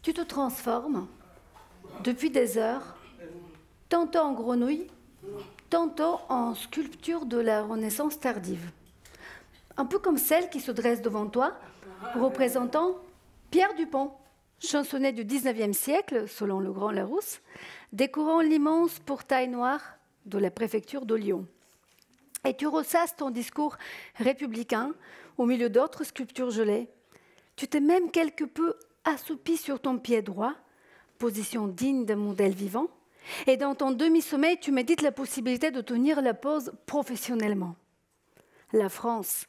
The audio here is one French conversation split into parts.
Tu te transformes depuis des heures, tantôt en grenouille, tantôt en sculpture de la Renaissance tardive. Un peu comme celle qui se dresse devant toi, représentant Pierre Dupont, chansonnet du XIXe siècle, selon le grand Larousse, décorant l'immense portail noir de la préfecture de Lyon. Et tu ressasses ton discours républicain au milieu d'autres sculptures gelées. Tu t'es même quelque peu assoupi sur ton pied droit, position digne d'un modèle vivant, et dans ton demi-sommeil, tu médites la possibilité de tenir la pose professionnellement. La France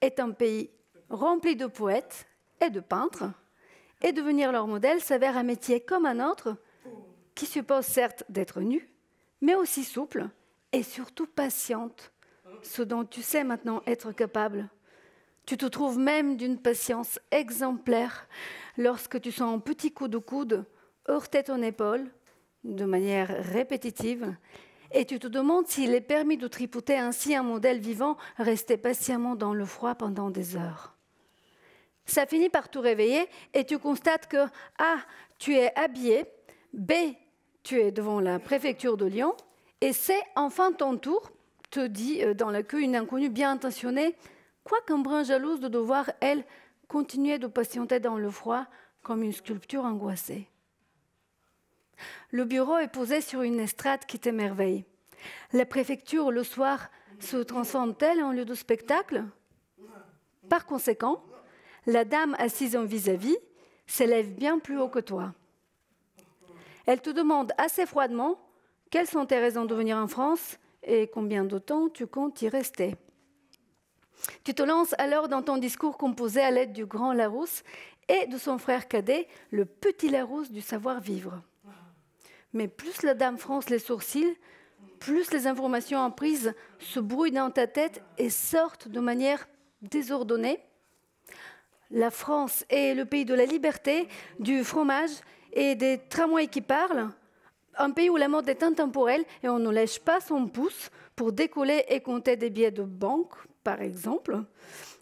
est un pays rempli de poètes et de peintres, et devenir leur modèle s'avère un métier comme un autre, qui suppose certes d'être nu, mais aussi souple et surtout patiente, ce dont tu sais maintenant être capable. Tu te trouves même d'une patience exemplaire lorsque tu sens un petit coup de coude heurter ton épaule de manière répétitive et tu te demandes s'il est permis de tripoter ainsi un modèle vivant resté patiemment dans le froid pendant des heures. Ça finit par te réveiller et tu constates que A, tu es habillé, B, tu es devant la préfecture de Lyon et C, enfin ton tour, te dit dans la queue une inconnue bien intentionnée, quoique un brin jalouse de devoir, elle, continuer de patienter dans le froid comme une sculpture angoissée. Le bureau est posé sur une estrade qui t'émerveille. La préfecture, le soir, se transforme-t-elle en lieu de spectacle? Par conséquent, la dame assise en vis-à-vis s'élève bien plus haut que toi. Elle te demande assez froidement quelles sont tes raisons de venir en France et combien de temps tu comptes y rester. Tu te lances alors dans ton discours composé à l'aide du grand Larousse et de son frère cadet, le petit Larousse du savoir-vivre. Mais plus la dame fronce les sourcils, plus les informations apprises se brouillent dans ta tête et sortent de manière désordonnée. La France est le pays de la liberté, du fromage et des tramways qui parlent. Un pays où la mode est intemporelle et on ne lèche pas son pouce pour décoller et compter des billets de banque, par exemple.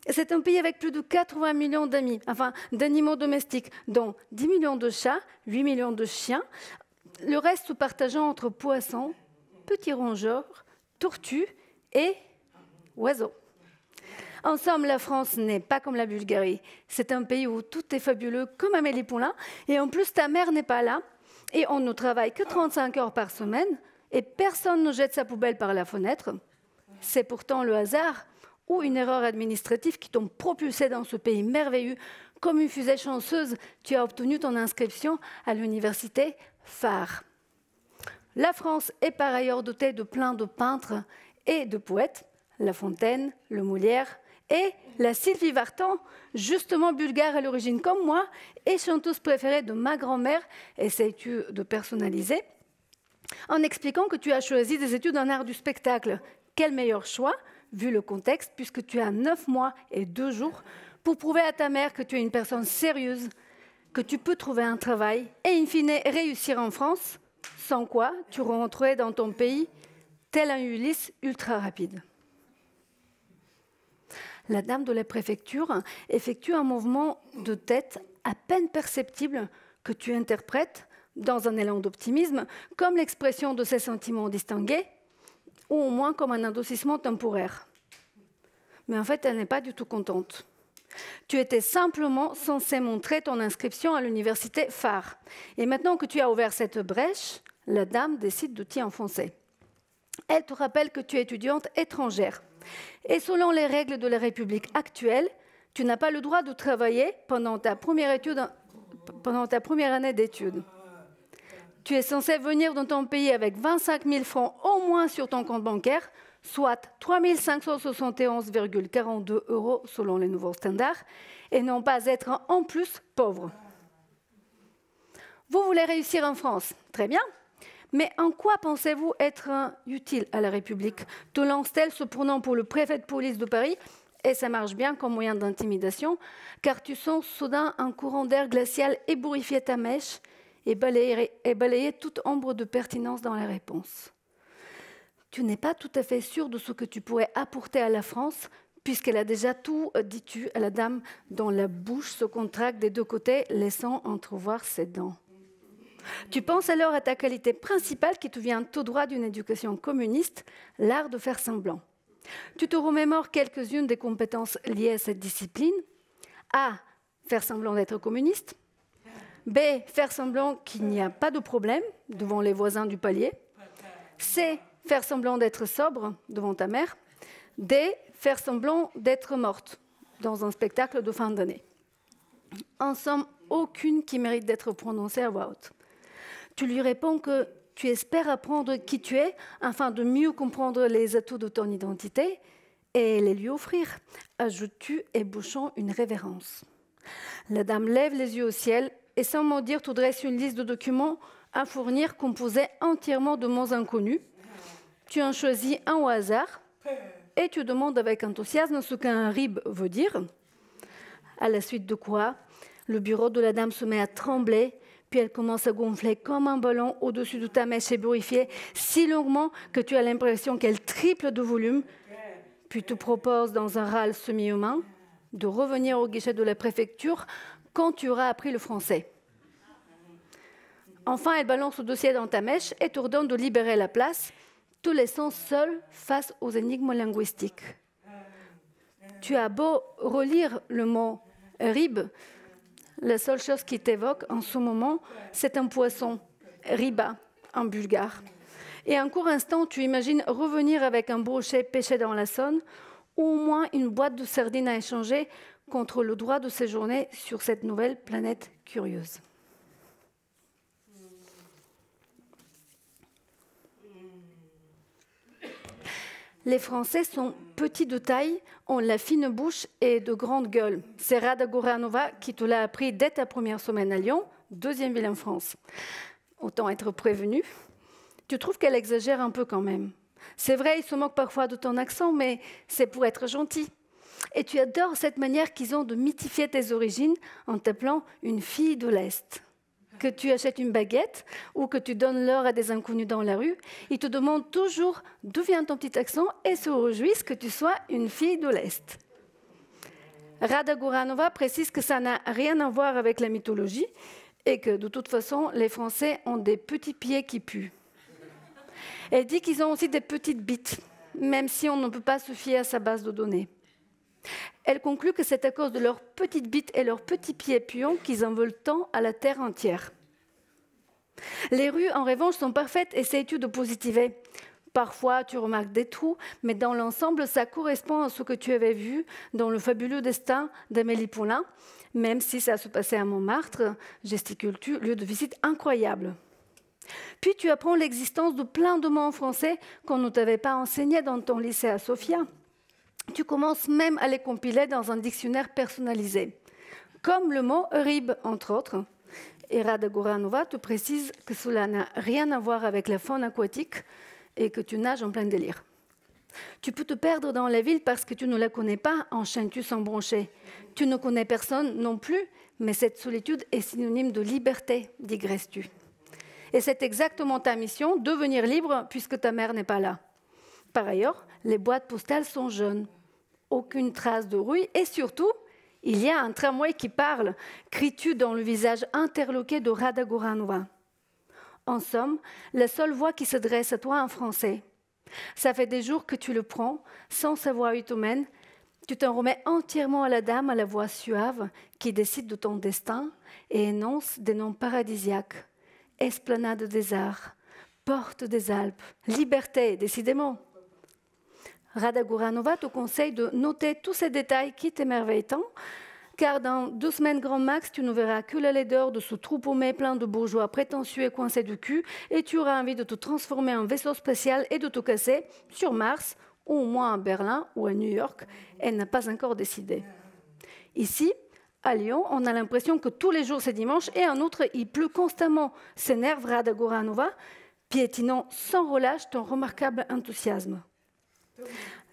C'est un pays avec plus de 80 millions d'amis, enfin d'animaux domestiques, dont 10 millions de chats, 8 millions de chiens, le reste se partageant entre poissons, petits rongeurs, tortues et oiseaux. En somme, la France n'est pas comme la Bulgarie. C'est un pays où tout est fabuleux, comme Amélie Poulain, et en plus ta mère n'est pas là, et on ne travaille que 35 heures par semaine, et personne ne jette sa poubelle par la fenêtre. C'est pourtant le hasard ou une erreur administrative qui t'ont propulsé dans ce pays merveilleux. Comme une fusée chanceuse, tu as obtenu ton inscription à l'université phare. La France est par ailleurs dotée de plein de peintres et de poètes, La Fontaine, le Molière et la Sylvie Vartan, justement bulgare à l'origine comme moi, et chanteuse préférée de ma grand-mère, essayes-tu de personnaliser, en expliquant que tu as choisi des études en art du spectacle. Quel meilleur choix, vu le contexte, puisque tu as 9 mois et 2 jours pour prouver à ta mère que tu es une personne sérieuse, que tu peux trouver un travail et, in fine, réussir en France, sans quoi tu rentrerais dans ton pays tel un Ulysse ultra rapide. La dame de la préfecture effectue un mouvement de tête à peine perceptible que tu interprètes, dans un élan d'optimisme, comme l'expression de ses sentiments distingués, ou au moins comme un adoucissement temporaire. Mais en fait, elle n'est pas du tout contente. Tu étais simplement censé montrer ton inscription à l'université phare. Et maintenant que tu as ouvert cette brèche, la dame décide de t'y enfoncer. Elle te rappelle que tu es étudiante étrangère. Et selon les règles de la République actuelle, tu n'as pas le droit de travailler pendant ta première année d'études. Tu es censé venir dans ton pays avec 25 000 francs au moins sur ton compte bancaire, soit 3 571,42 € selon les nouveaux standards, et non pas être en plus pauvre. Vous voulez réussir en France, très bien. Mais en quoi pensez-vous être utile à la République? Te lance-t-elle se prenant pour le préfet de police de Paris? Et ça marche bien comme moyen d'intimidation, car tu sens soudain un courant d'air glacial ébouriffier ta mèche et balayer toute ombre de pertinence dans la réponse. Tu n'es pas tout à fait sûr de ce que tu pourrais apporter à la France, puisqu'elle a déjà tout, dis-tu à la dame dont la bouche se contracte des deux côtés, laissant entrevoir ses dents. Tu penses alors à ta qualité principale qui te vient tout droit d'une éducation communiste, l'art de faire semblant. Tu te remémores quelques-unes des compétences liées à cette discipline. A. Faire semblant d'être communiste. B. Faire semblant qu'il n'y a pas de problème devant les voisins du palier. C. Faire semblant d'être sobre devant ta mère. D. Faire semblant d'être morte dans un spectacle de fin d'année. En somme, aucune qui mérite d'être prononcée à voix haute. Tu lui réponds que tu espères apprendre qui tu es afin de mieux comprendre les atouts de ton identité et les lui offrir, ajoutes-tu, ébauchant une révérence. La dame lève les yeux au ciel et sans mot dire te dresse une liste de documents à fournir composée entièrement de mots inconnus. Tu en choisis un au hasard et tu demandes avec enthousiasme ce qu'un RIB veut dire. À la suite de quoi, le bureau de la dame se met à trembler, puis elle commence à gonfler comme un ballon au-dessus de ta mèche ébourifiée si longuement que tu as l'impression qu'elle triple de volume, puis te propose dans un râle semi-humain de revenir au guichet de la préfecture quand tu auras appris le français. Enfin, elle balance le dossier dans ta mèche et t'ordonne de libérer la place, te laissant seul face aux énigmes linguistiques. Tu as beau relire le mot « rib », la seule chose qui t'évoque en ce moment, c'est un poisson, riba, en bulgare. Et un court instant, tu imagines revenir avec un brochet pêché dans la Saône, ou au moins une boîte de sardines à échanger contre le droit de séjourner sur cette nouvelle planète curieuse. Les Français sont petits de taille, ont la fine bouche et de grandes gueules. C'est Rada Goranova qui te l'a appris dès ta première semaine à Lyon, deuxième ville en France. Autant être prévenu. Tu trouves qu'elle exagère un peu quand même. C'est vrai, il se moque parfois de ton accent, mais c'est pour être gentil. Et tu adores cette manière qu'ils ont de mythifier tes origines en t'appelant une fille de l'Est. Que tu achètes une baguette ou que tu donnes l'or à des inconnus dans la rue, ils te demandent toujours d'où vient ton petit accent et se réjouissent que tu sois une fille de l'Est. Rada Goranova précise que ça n'a rien à voir avec la mythologie et que de toute façon, les Français ont des petits pieds qui puent. Elle dit qu'ils ont aussi des petites bites, même si on ne peut pas se fier à sa base de données. Elle conclut que c'est à cause de leurs petites bites et leurs petits pieds puants qu'ils en veulent tant à la terre entière. Les rues, en revanche, sont parfaites, essayes-tu de positiver. Parfois, tu remarques des trous, mais dans l'ensemble, ça correspond à ce que tu avais vu dans Le fabuleux destin d'Amélie Poulain, même si ça se passait à Montmartre, gesticule-tu, lieu de visite incroyable. Puis tu apprends l'existence de plein de mots en français qu'on ne t'avait pas enseigné dans ton lycée à Sofia. Tu commences même à les compiler dans un dictionnaire personnalisé, comme le mot « rib » entre autres. Et Rada Goranova te précise que cela n'a rien à voir avec la faune aquatique et que tu nages en plein délire. Tu peux te perdre dans la ville parce que tu ne la connais pas, enchaînes-tu sans broncher. Tu ne connais personne non plus, mais cette solitude est synonyme de liberté, digresses-tu. Et c'est exactement ta mission, devenir libre puisque ta mère n'est pas là. Par ailleurs, les boîtes postales sont jaunes. Aucune trace de rouille et surtout, il y a un tramway qui parle, cries-tu dans le visage interloqué de Rada Goranova. En somme, la seule voix qui se dresse à toi en français. Ça fait des jours que tu le prends, sans savoir où il te mène. Tu t'en remets entièrement à la dame à la voix suave qui décide de ton destin et énonce des noms paradisiaques. Esplanade des Arts, porte des Alpes, liberté, décidément. Rada Goranova te conseille de noter tous ces détails qui t'émerveillent tant, car dans 2 semaines grand max, tu ne verras que la laideur de ce trou paumé plein de bourgeois prétentieux et coincés du cul, et tu auras envie de te transformer en vaisseau spatial et de te casser sur Mars, ou au moins à Berlin ou à New York. Elle n'a pas encore décidé. Ici, à Lyon, on a l'impression que tous les jours c'est dimanche, et en outre, il pleut constamment, s'énerve Rada Goranova, piétinant sans relâche ton remarquable enthousiasme.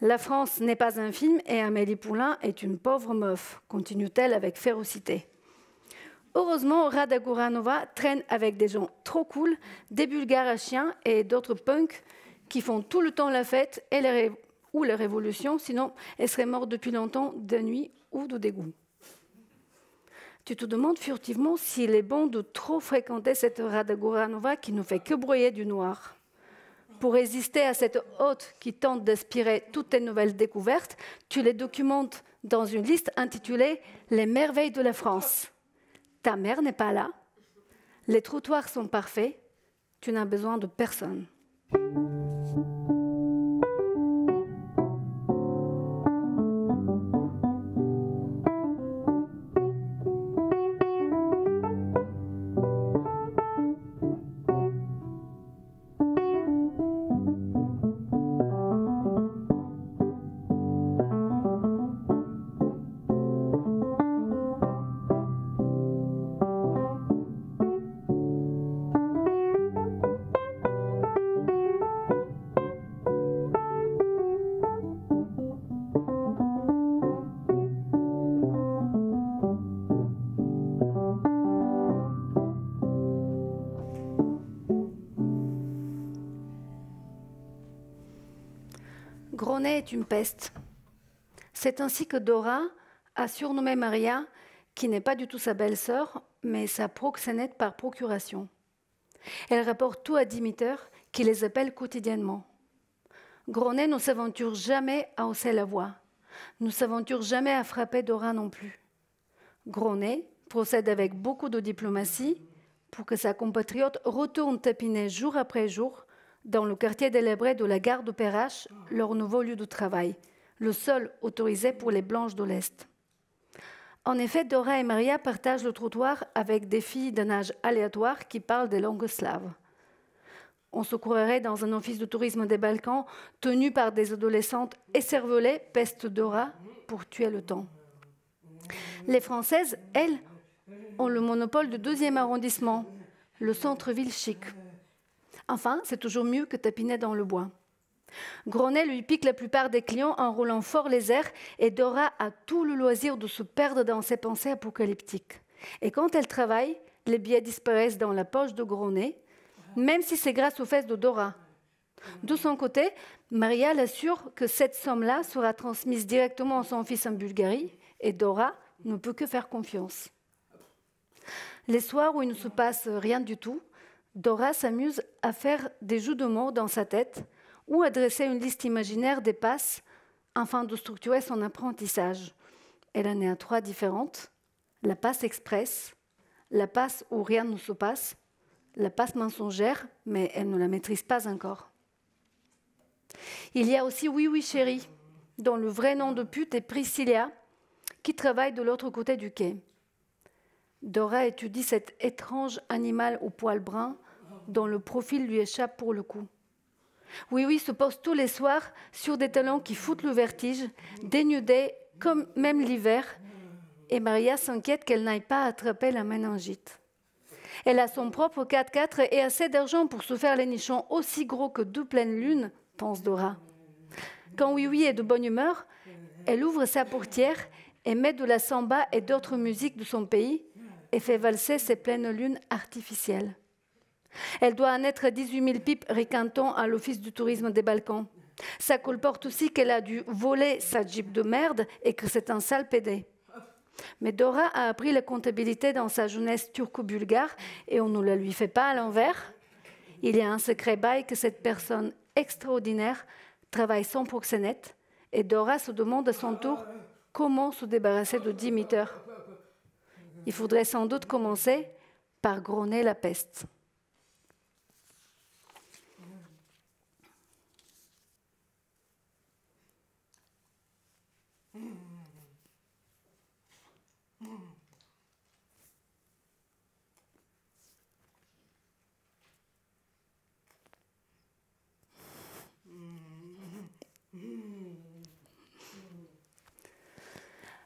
La France n'est pas un film et Amélie Poulain est une pauvre meuf, continue-t-elle avec férocité. Heureusement, Rada Goranova traîne avec des gens trop cool, des Bulgares à chiens et d'autres punks qui font tout le temps la fête ou la révolution, sinon elle serait morte depuis longtemps d'ennui ou de dégoût. Tu te demandes furtivement s'il est bon de trop fréquenter cette Rada Goranova qui ne fait que broyer du noir. Pour résister à cette hôte qui tente d'aspirer toutes tes nouvelles découvertes, tu les documentes dans une liste intitulée « Les merveilles de la France ». Ta mère n'est pas là, les trottoirs sont parfaits, tu n'as besoin de personne. Gronet est une peste. C'est ainsi que Dora a surnommé Maria, qui n'est pas du tout sa belle-sœur, mais sa proxénète par procuration. Elle rapporte tout à Dimiteur, qui les appelle quotidiennement. Gronet ne s'aventure jamais à hausser la voix, ne s'aventure jamais à frapper Dora non plus. Gronet procède avec beaucoup de diplomatie pour que sa compatriote retourne tapiner jour après jour dans le quartier délabré de la gare de Perrache, leur nouveau lieu de travail, le seul autorisé pour les blanches de l'Est. En effet, Dora et Maria partagent le trottoir avec des filles d'un âge aléatoire qui parlent des langues slaves. On se croirait dans un office de tourisme des Balkans tenu par des adolescentes écervelées, peste Dora, pour tuer le temps. Les Françaises, elles, ont le monopole du 2e arrondissement, le centre-ville chic. Enfin, c'est toujours mieux que tapiner dans le bois. Gronet lui pique la plupart des clients en roulant fort les airs et Dora a tout le loisir de se perdre dans ses pensées apocalyptiques. Et quand elle travaille, les billets disparaissent dans la poche de Gronet, même si c'est grâce aux fesses de Dora. De son côté, Maria l'assure que cette somme-là sera transmise directement à son fils en Bulgarie et Dora ne peut que faire confiance. Les soirs où il ne se passe rien du tout, Dora s'amuse à faire des jeux de mots dans sa tête ou à dresser une liste imaginaire des passes afin de structurer son apprentissage. Elle en est à 3 différentes. La passe express, la passe où rien ne se passe, la passe mensongère, mais elle ne la maîtrise pas encore. Il y a aussi Oui Oui Chérie, dont le vrai nom de pute est Priscilla, qui travaille de l'autre côté du quai. Dora étudie cet étrange animal au poil brun dont le profil lui échappe pour le coup. Oui, oui, se pose tous les soirs sur des talons qui foutent le vertige, dénudés comme même l'hiver, et Maria s'inquiète qu'elle n'aille pas attraper la méningite. Elle a son propre 4x4 et assez d'argent pour se faire les nichons aussi gros que 2 pleines lunes, pense Dora. Quand Oui Oui est de bonne humeur, elle ouvre sa portière et met de la samba et d'autres musiques de son pays et fait valser ses pleines lunes artificielles. Elle doit en être 18 000 pipes ricantant à l'Office du tourisme des Balkans. Ça colporte aussi qu'elle a dû voler sa Jeep de merde et que c'est un sale pédé. Mais Dora a appris la comptabilité dans sa jeunesse turco-bulgare et on ne la lui fait pas à l'envers. Il y a un secret bail que cette personne extraordinaire travaille sans proxénète et Dora se demande à son tour comment se débarrasser de Dimiteur. Il faudrait sans doute commencer par Gronet la peste.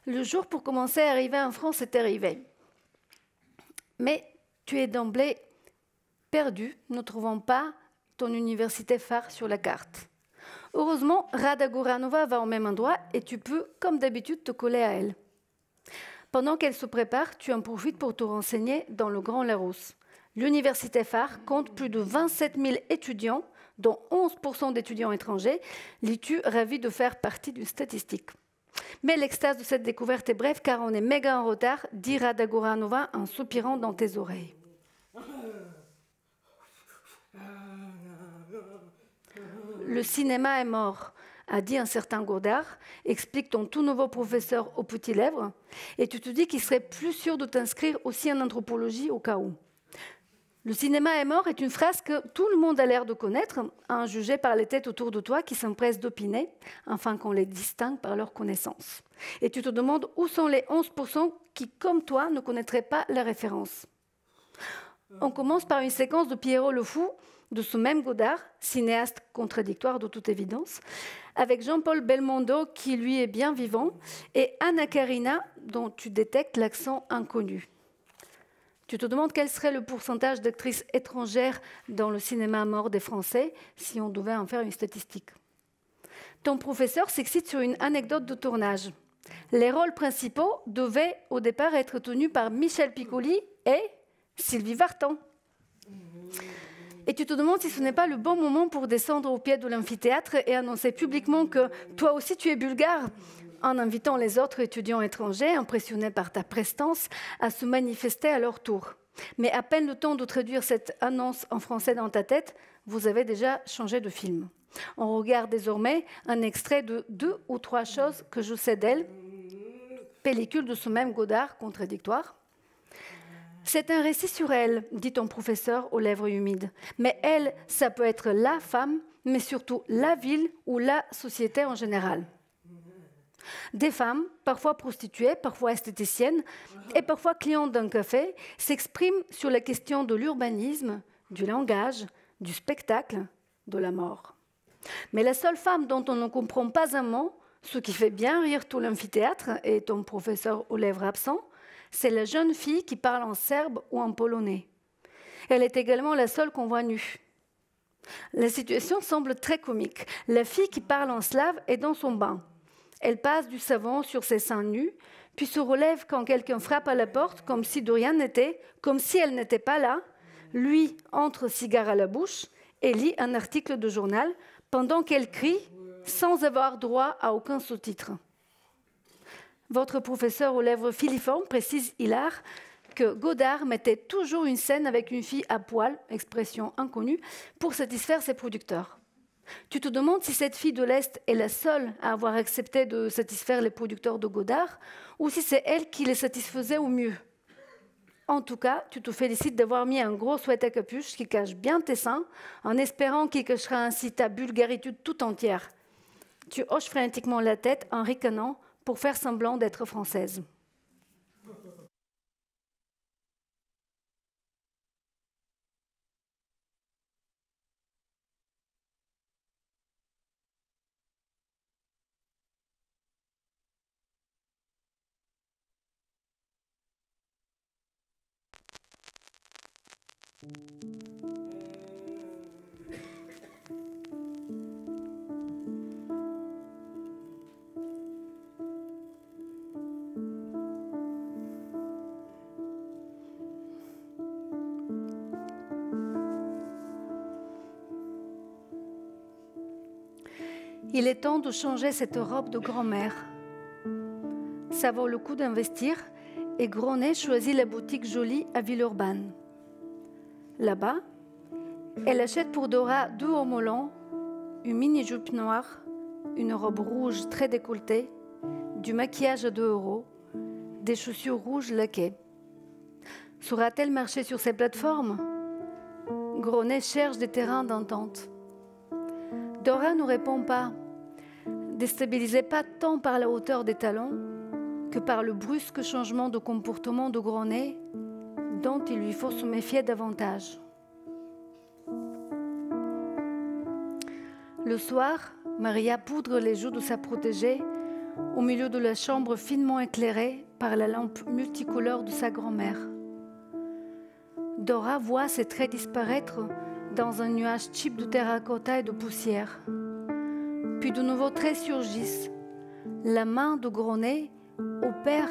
Le jour pour commencer à arriver en France est arrivé. Mais tu es d'emblée perdu, ne trouvant pas ton université phare sur la carte. Heureusement, Rada Goranova va au même endroit et tu peux, comme d'habitude, te coller à elle. Pendant qu'elle se prépare, tu en profites pour te renseigner dans le Grand Larousse. L'université phare compte plus de 27 000 étudiants, dont 11% d'étudiants étrangers. Es-tu ravi de faire partie d'une statistique? Mais l'extase de cette découverte est brève car on est méga en retard, dit Rada Goranova en soupirant dans tes oreilles. Le cinéma est mort, a dit un certain Godard, explique ton tout nouveau professeur aux petits lèvres, et tu te dis qu'il serait plus sûr de t'inscrire aussi en anthropologie au cas où. Le cinéma est mort est une phrase que tout le monde a l'air de connaître, à en juger par les têtes autour de toi qui s'empressent d'opiner, afin qu'on les distingue par leur connaissance. Et tu te demandes où sont les 11% qui, comme toi, ne connaîtraient pas la référence. On commence par une séquence de Pierrot le Fou, de ce même Godard, cinéaste contradictoire de toute évidence, avec Jean-Paul Belmondo qui lui est bien vivant, et Anna Karina dont tu détectes l'accent inconnu. Tu te demandes quel serait le pourcentage d'actrices étrangères dans le cinéma mort des Français si on devait en faire une statistique. Ton professeur s'excite sur une anecdote de tournage. Les rôles principaux devaient au départ être tenus par Michel Piccoli et Sylvie Vartan. Et tu te demandes si ce n'est pas le bon moment pour descendre au pied de l'amphithéâtre et annoncer publiquement que toi aussi tu es bulgare, en invitant les autres étudiants étrangers, impressionnés par ta prestance, à se manifester à leur tour. Mais à peine le temps de traduire cette annonce en français dans ta tête, vous avez déjà changé de film. On regarde désormais un extrait de 2 ou 3 choses que je sais d'elle, pellicule de ce même Godard contradictoire. C'est un récit sur elle, dit ton professeur aux lèvres humides. Mais elle, ça peut être la femme, mais surtout la ville ou la société en général. Des femmes, parfois prostituées, parfois esthéticiennes et parfois clientes d'un café, s'expriment sur la question de l'urbanisme, du langage, du spectacle, de la mort. Mais la seule femme dont on ne comprend pas un mot, ce qui fait bien rire tout l'amphithéâtre et ton professeur aux lèvres absents, c'est la jeune fille qui parle en serbe ou en polonais. Elle est également la seule qu'on voit nue. La situation semble très comique. La fille qui parle en slave est dans son bain. Elle passe du savon sur ses seins nus, puis se relève quand quelqu'un frappe à la porte, comme si de rien n'était, comme si elle n'était pas là. Lui entre cigare à la bouche et lit un article de journal, pendant qu'elle crie, sans avoir droit à aucun sous-titre. Votre professeur aux lèvres filiformes précise hilar que Godard mettait toujours une scène avec une fille à poil, expression inconnue, pour satisfaire ses producteurs. Tu te demandes si cette fille de l'Est est la seule à avoir accepté de satisfaire les producteurs de Godard ou si c'est elle qui les satisfaisait au mieux. En tout cas, tu te félicites d'avoir mis un gros sweat à capuche qui cache bien tes seins en espérant qu'il cachera ainsi ta bulgaritude tout entière. Tu hoches frénétiquement la tête en ricanant pour faire semblant d'être française. Il est temps de changer cette robe de grand-mère. Ça vaut le coup d'investir et Gronet choisit la boutique jolie à Villeurbanne. Là-bas, elle achète pour Dora 2 hauts mollons, une mini-jupe noire, une robe rouge très décolletée, du maquillage à 2 €, des chaussures rouges laquées. Saura-t-elle marcher sur ces plateformes? Gronet cherche des terrains d'entente. Dora ne répond pas, déstabilisée pas tant par la hauteur des talons que par le brusque changement de comportement de Gronet dont il lui faut se méfier davantage. Le soir, Maria poudre les joues de sa protégée au milieu de la chambre finement éclairée par la lampe multicolore de sa grand-mère. Dora voit ses traits disparaître dans un nuage cheap de terracotta et de poussière. Puis de nouveaux traits surgissent. La main de Gronet opère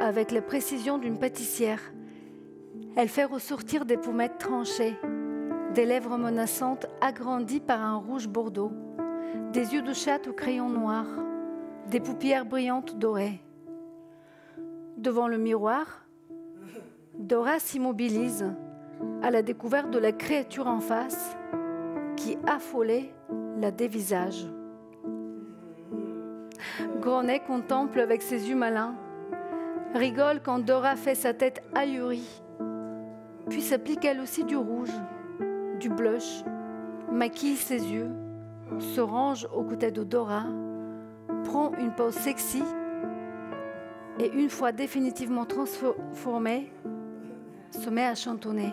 avec la précision d'une pâtissière. Elle fait ressortir des pommettes tranchées, des lèvres menaçantes agrandies par un rouge bordeaux, des yeux de chatte au crayon noir, des paupières brillantes dorées. Devant le miroir, Dora s'immobilise à la découverte de la créature en face qui, affolée, la dévisage. Gronet contemple avec ses yeux malins, rigole quand Dora fait sa tête ahurie, puis s'applique elle aussi du rouge, du blush, maquille ses yeux, se range aux côtés de Dora, prend une pose sexy et une fois définitivement transformée, se met à chantonner.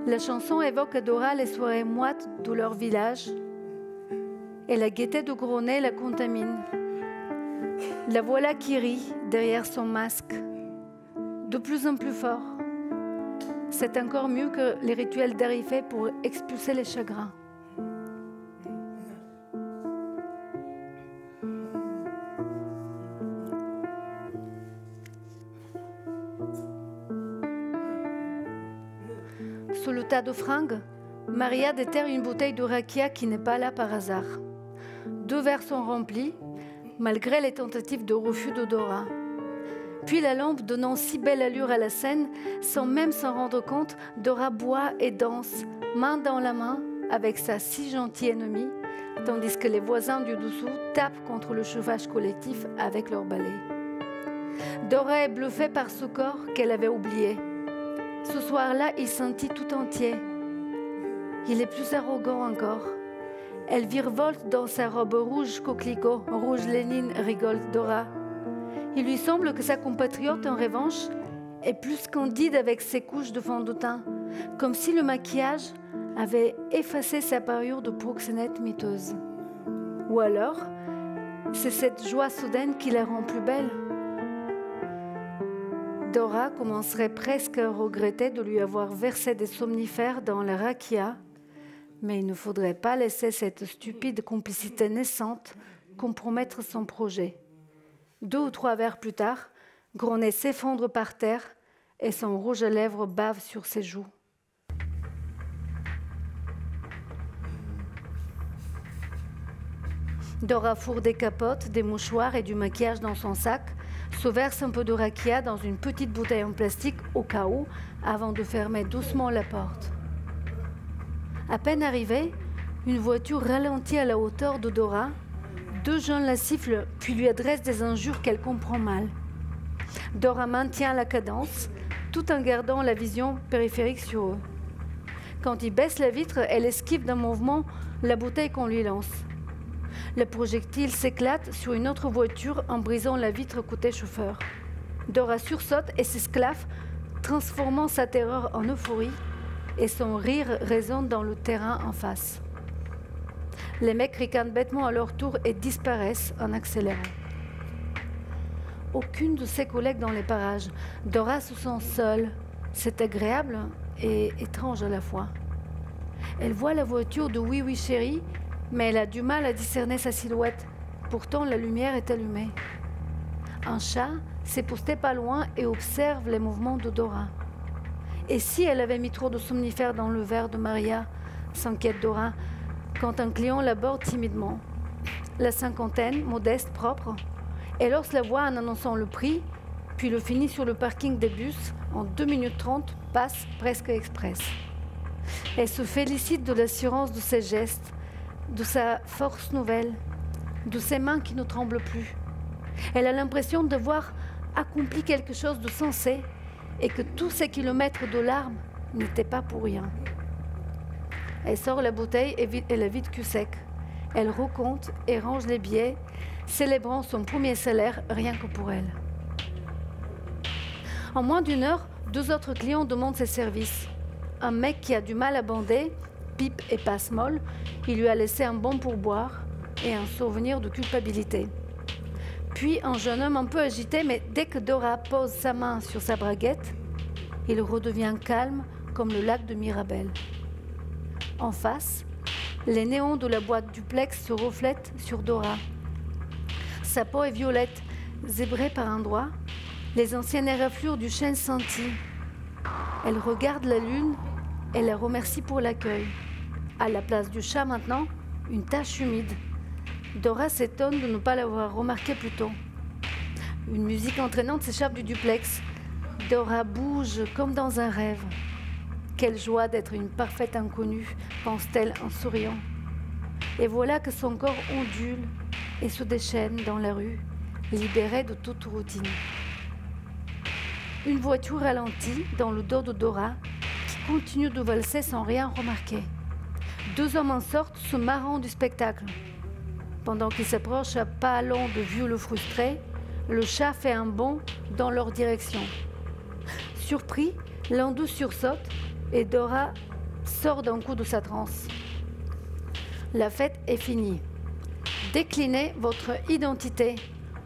La chanson évoque à Dora les soirées moites de leur village et la gaieté de Gronet la contamine. La voilà qui rit derrière son masque, de plus en plus fort. C'est encore mieux que les rituels d'Arifé pour expulser les chagrins. Sous le tas de fringues, Maria déterre une bouteille de rakia qui n'est pas là par hasard. 2 verres sont remplis, malgré les tentatives de refus de Dora. Puis la lampe donnant si belle allure à la scène, sans même s'en rendre compte, Dora boit et danse, main dans la main, avec sa si gentille ennemie, tandis que les voisins du dessous tapent contre le chauffage collectif avec leurs balais. Dora est bluffée par ce corps qu'elle avait oublié. Ce soir-là, il sentit tout entier. Il est plus arrogant encore. Elle virevolte dans sa robe rouge coquelicot, rouge Lénine, rigole Dora. Il lui semble que sa compatriote, en revanche, est plus candide avec ses couches de fond de teint, comme si le maquillage avait effacé sa parure de proxénète miteuse. Ou alors, c'est cette joie soudaine qui la rend plus belle. Dora commencerait presque à regretter de lui avoir versé des somnifères dans la rakia, mais il ne faudrait pas laisser cette stupide complicité naissante compromettre son projet. 2 ou 3 verres plus tard, Gronet s'effondre par terre et son rouge à lèvres bave sur ses joues. Dora fourre des capotes, des mouchoirs et du maquillage dans son sac, se verse un peu de rakia dans une petite bouteille en plastique au cas où, avant de fermer doucement la porte. À peine arrivée, une voiture ralentit à la hauteur de Dora. 2 jeunes la sifflent, puis lui adressent des injures qu'elle comprend mal. Dora maintient la cadence, tout en gardant la vision périphérique sur eux. Quand ils baissent la vitre, elle esquive d'un mouvement la bouteille qu'on lui lance. Le projectile s'éclate sur une autre voiture en brisant la vitre côté chauffeur. Dora sursaute et s'esclaffe, transformant sa terreur en euphorie, et son rire résonne dans le terrain en face. Les mecs ricanent bêtement à leur tour et disparaissent en accélérant. Aucune de ses collègues dans les parages. Dora se sent seule. C'est agréable et étrange à la fois. Elle voit la voiture de Oui Oui Chérie, mais elle a du mal à discerner sa silhouette. Pourtant, la lumière est allumée. Un chat s'est posté pas loin et observe les mouvements de Dora. Et si elle avait mis trop de somnifères dans le verre de Maria, s'inquiète Dora, quand un client l'aborde timidement. La cinquantaine, modeste, propre, elle lance la voix en annonçant le prix, puis le finit sur le parking des bus en 2 minutes 30, passe presque express. Elle se félicite de l'assurance de ses gestes, de sa force nouvelle, de ses mains qui ne tremblent plus. Elle a l'impression d'avoir accompli quelque chose de sensé et que tous ces kilomètres de larmes n'étaient pas pour rien. Elle sort la bouteille et la vide cul sec. Elle recompte et range les billets, célébrant son premier salaire rien que pour elle. En moins d'1 heure, 2 autres clients demandent ses services. Un mec qui a du mal à bander, pipe et passe molle, il lui a laissé un bon pourboire, et un souvenir de culpabilité. Puis un jeune homme un peu agité, mais dès que Dora pose sa main sur sa braguette, il redevient calme comme le lac de Mirabel. En face, les néons de la boîte duplex se reflètent sur Dora. Sa peau est violette, zébrée par un doigt. Les anciennes éraflures du chêne scintillent. Elle regarde la lune et la remercie pour l'accueil. À la place du chat maintenant, une tache humide. Dora s'étonne de ne pas l'avoir remarqué plus tôt. Une musique entraînante s'échappe du duplex. Dora bouge comme dans un rêve. Quelle joie d'être une parfaite inconnue, pense-t-elle en souriant. Et voilà que son corps ondule et se déchaîne dans la rue, libéré de toute routine. Une voiture ralentit dans le dos de Dora, qui continue de valser sans rien remarquer. Deux hommes en sortent, se marrant du spectacle. Pendant qu'ils s'approchent à pas longs de vieux frustrés, le chat fait un bond dans leur direction. Surpris, l'un d'eux sursaute et Dora sort d'un coup de sa transe. La fête est finie. Déclinez votre identité,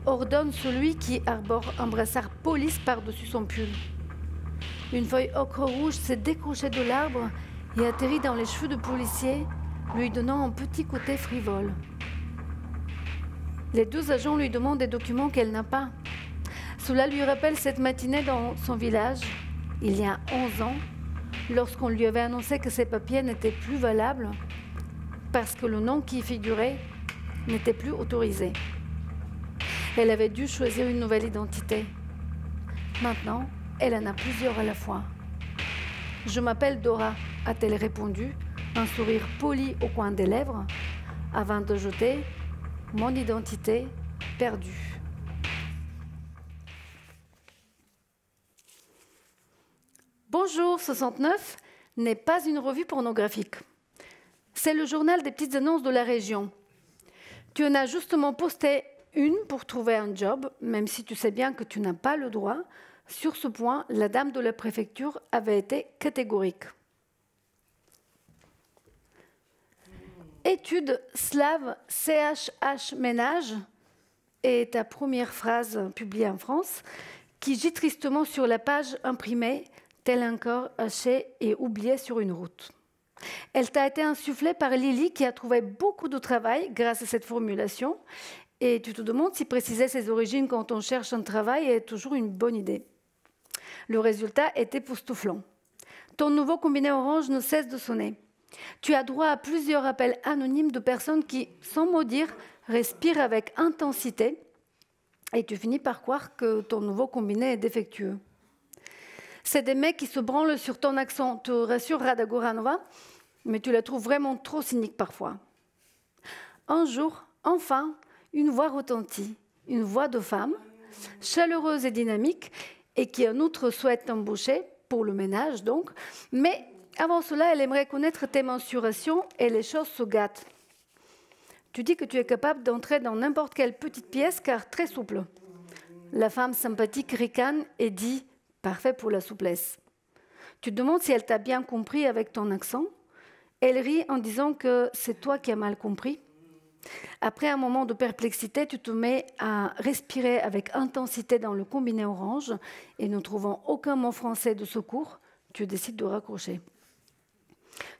ordonne celui qui arbore un brassard police par-dessus son pull. Une feuille ocre rouge s'est décrochée de l'arbre et atterrit dans les cheveux du policier, lui donnant un petit côté frivole. Les deux agents lui demandent des documents qu'elle n'a pas. Cela lui rappelle cette matinée dans son village, il y a 11 ans, lorsqu'on lui avait annoncé que ses papiers n'étaient plus valables parce que le nom qui y figurait n'était plus autorisé. Elle avait dû choisir une nouvelle identité. Maintenant, elle en a plusieurs à la fois. « Je m'appelle Dora », a-t-elle répondu, un sourire poli au coin des lèvres, avant de jeter « Mon identité perdue ». Bonjour 69 n'est pas une revue pornographique. C'est le journal des petites annonces de la région. Tu en as justement posté une pour trouver un job, même si tu sais bien que tu n'as pas le droit. Sur ce point, la dame de la préfecture avait été catégorique. Étude slave CHH ménage est ta première phrase publiée en France, qui gît tristement sur la page imprimée, tel un corps haché et oublié sur une route. Elle t'a été insufflée par Lily, qui a trouvé beaucoup de travail grâce à cette formulation, et tu te demandes si préciser ses origines quand on cherche un travail est toujours une bonne idée. Le résultat est époustouflant. Ton nouveau combiné orange ne cesse de sonner. Tu as droit à plusieurs appels anonymes de personnes qui, sans mot dire, respirent avec intensité, et tu finis par croire que ton nouveau combiné est défectueux. C'est des mecs qui se branlent sur ton accent, te rassure Rada Goranova, mais tu la trouves vraiment trop cynique parfois. Un jour, enfin, une voix retentit, une voix de femme, chaleureuse et dynamique, et qui en outre souhaite t'embaucher, pour le ménage donc, mais avant cela, elle aimerait connaître tes mensurations et les choses se gâtent. Tu dis que tu es capable d'entrer dans n'importe quelle petite pièce car très souple. La femme sympathique ricane et dit « parfait pour la souplesse ». Tu te demandes si elle t'a bien compris avec ton accent. Elle rit en disant que c'est toi qui as mal compris. Après un moment de perplexité, tu te mets à respirer avec intensité dans le combiné orange et ne trouvant aucun mot français de secours, tu décides de raccrocher.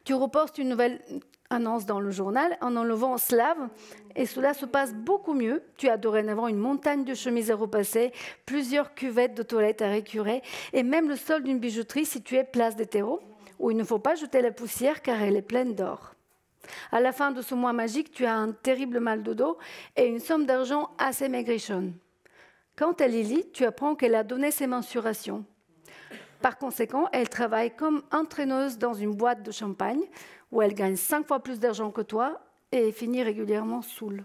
Tu repostes une nouvelle annonce dans le journal en enlevant slave et cela se passe beaucoup mieux. Tu as dorénavant une montagne de chemises à repasser, plusieurs cuvettes de toilettes à récurer et même le sol d'une bijouterie située place des terreaux où il ne faut pas jeter la poussière car elle est pleine d'or. À la fin de ce mois magique, tu as un terrible mal de dos et une somme d'argent assez maigrichonne. Quant à Lily, tu apprends qu'elle a donné ses mensurations. Par conséquent, elle travaille comme entraîneuse dans une boîte de champagne où elle gagne 5 fois plus d'argent que toi et finit régulièrement saoule.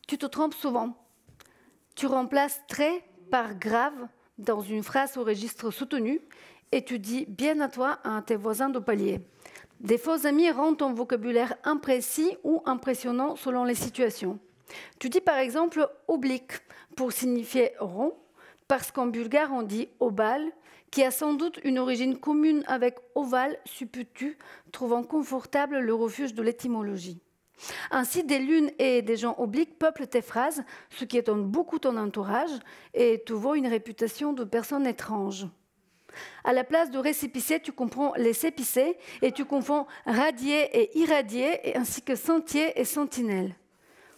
Tu te trompes souvent. Tu remplaces très par grave dans une phrase au registre soutenu et tu dis bien à toi à tes voisins de palier. Des faux amis rendent ton vocabulaire imprécis ou impressionnant selon les situations. Tu dis par exemple oblique pour signifier rond, parce qu'en bulgare on dit ovale, qui a sans doute une origine commune avec ovale, supputu, trouvant confortable le refuge de l'étymologie. Ainsi, des lunes et des gens obliques peuplent tes phrases, ce qui étonne beaucoup ton entourage et te vaut une réputation de personne étrange. À la place de récépissé, tu comprends les épicés et tu confonds radier et irradier, ainsi que sentier et sentinelle.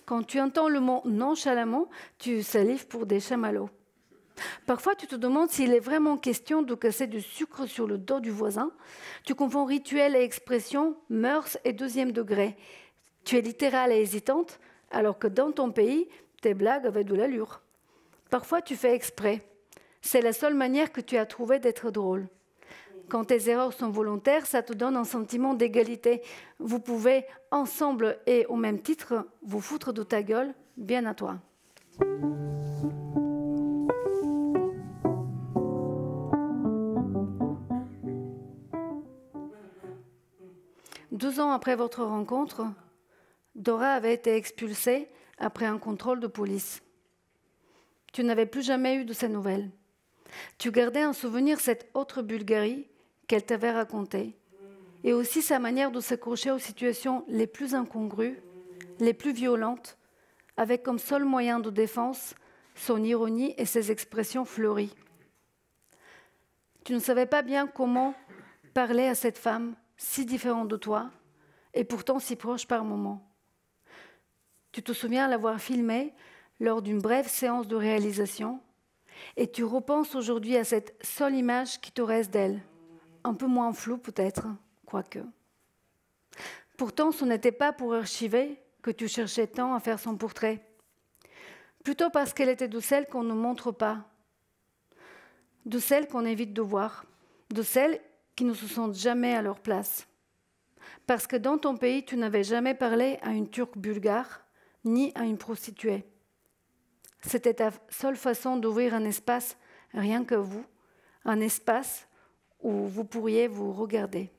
Quand tu entends le mot nonchalamment, tu salives pour des chamallows. Parfois, tu te demandes s'il est vraiment question de casser du sucre sur le dos du voisin. Tu confonds rituel et expression, mœurs et deuxième degré. Tu es littérale et hésitante, alors que dans ton pays, tes blagues avaient de l'allure. Parfois, tu fais exprès. C'est la seule manière que tu as trouvé d'être drôle. Quand tes erreurs sont volontaires, ça te donne un sentiment d'égalité. Vous pouvez, ensemble et au même titre, vous foutre de ta gueule, bien à toi. 12 ans après votre rencontre, Dora avait été expulsée après un contrôle de police. Tu n'avais plus jamais eu de ses nouvelles. Tu gardais en souvenir cette autre Bulgarie qu'elle t'avait racontée, et aussi sa manière de s'accrocher aux situations les plus incongrues, les plus violentes, avec comme seul moyen de défense son ironie et ses expressions fleuries. Tu ne savais pas bien comment parler à cette femme si différente de toi, et pourtant si proche par moments. Tu te souviens l'avoir filmée lors d'une brève séance de réalisation, et tu repenses aujourd'hui à cette seule image qui te reste d'elle, un peu moins floue peut-être, quoique. Pourtant, ce n'était pas pour archiver que tu cherchais tant à faire son portrait, plutôt parce qu'elle était de celles qu'on ne montre pas, de celles qu'on évite de voir, de celles qui ne se sentent jamais à leur place. Parce que dans ton pays, tu n'avais jamais parlé à une Turque bulgare, ni à une prostituée. C'était ta seule façon d'ouvrir un espace, rien que vous, un espace où vous pourriez vous regarder.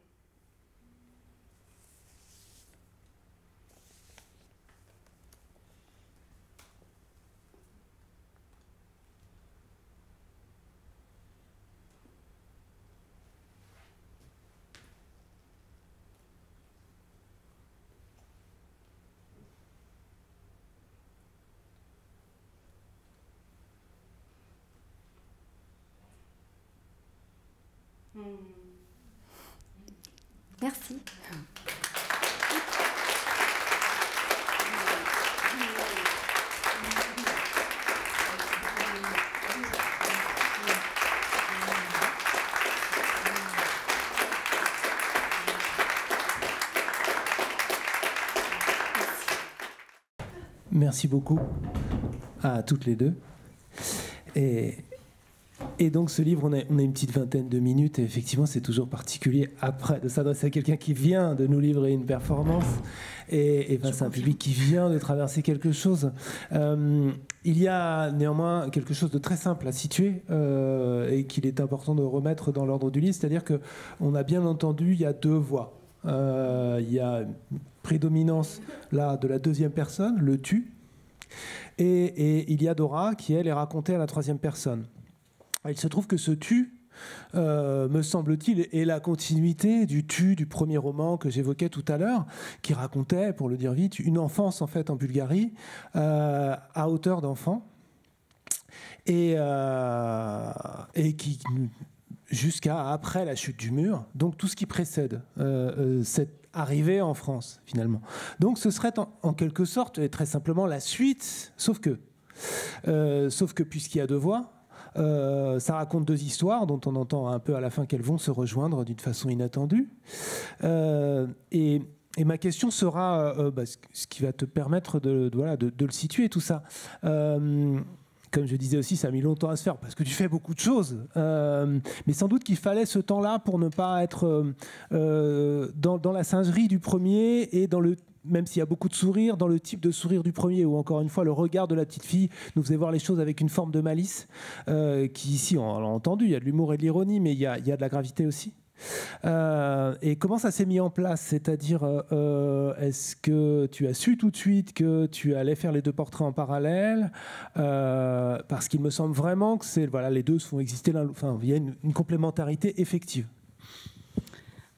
Merci. Merci beaucoup à toutes les deux. Et donc ce livre, on a une petite vingtaine de minutes, et effectivement c'est toujours particulier après de s'adresser à quelqu'un qui vient de nous livrer une performance, et face à un public qui vient de traverser quelque chose. Il y a néanmoins quelque chose de très simple à situer, et qu'il est important de remettre dans l'ordre du livre, c'est-à-dire qu'on a bien entendu, il y a deux voix. Il y a une prédominance là de la deuxième personne, le tu, et il y a Dora qui, elle, est racontée à la troisième personne. Il se trouve que ce tu, me semble-t-il, est la continuité du tu du premier roman que j'évoquais tout à l'heure, qui racontait, pour le dire vite, une enfance en fait en Bulgarie, à hauteur d'enfant, et qui jusqu'à après la chute du mur, donc tout ce qui précède cette arrivée en France finalement. Donc ce serait en quelque sorte et très simplement la suite, sauf que puisqu'il y a deux voix. Ça raconte deux histoires dont on entend un peu à la fin qu'elles vont se rejoindre d'une façon inattendue. Et ma question sera ce qui va te permettre de le situer, tout ça. Comme je disais aussi, ça a mis longtemps à se faire parce que tu fais beaucoup de choses. Mais sans doute qu'il fallait ce temps-là pour ne pas être dans la singerie du premier et même s'il y a beaucoup de sourires, dans le type de sourire du premier, où encore une fois le regard de la petite fille nous faisait voir les choses avec une forme de malice, qui ici, on l'a entendu, il y a de l'humour et de l'ironie, mais il y a de la gravité aussi. Et comment ça s'est mis en place? C'est-à-dire, est-ce que tu as su tout de suite que tu allais faire les deux portraits en parallèle? Parce qu'il me semble vraiment que voilà, les deux font exister il y a une complémentarité effective.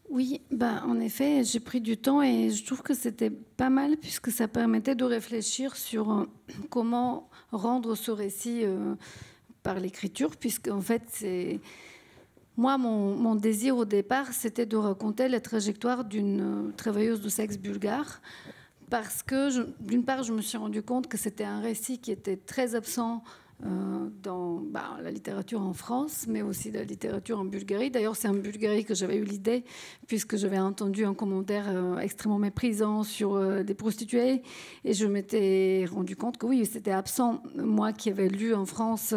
Oui, en effet, j'ai pris du temps et je trouve que c'était pas mal puisque ça permettait de réfléchir sur comment rendre ce récit par l'écriture, puisque en fait, moi, mon désir au départ, c'était de raconter la trajectoire d'une travailleuse de sexe bulgare, parce que d'une part, je me suis rendu compte que c'était un récit qui était très absent dans la littérature en France, mais aussi la littérature en Bulgarie. D'ailleurs, c'est en Bulgarie que j'avais eu l'idée, puisque j'avais entendu un commentaire extrêmement méprisant sur des prostituées, et je m'étais rendu compte que oui, c'était absent. Moi qui avais lu en France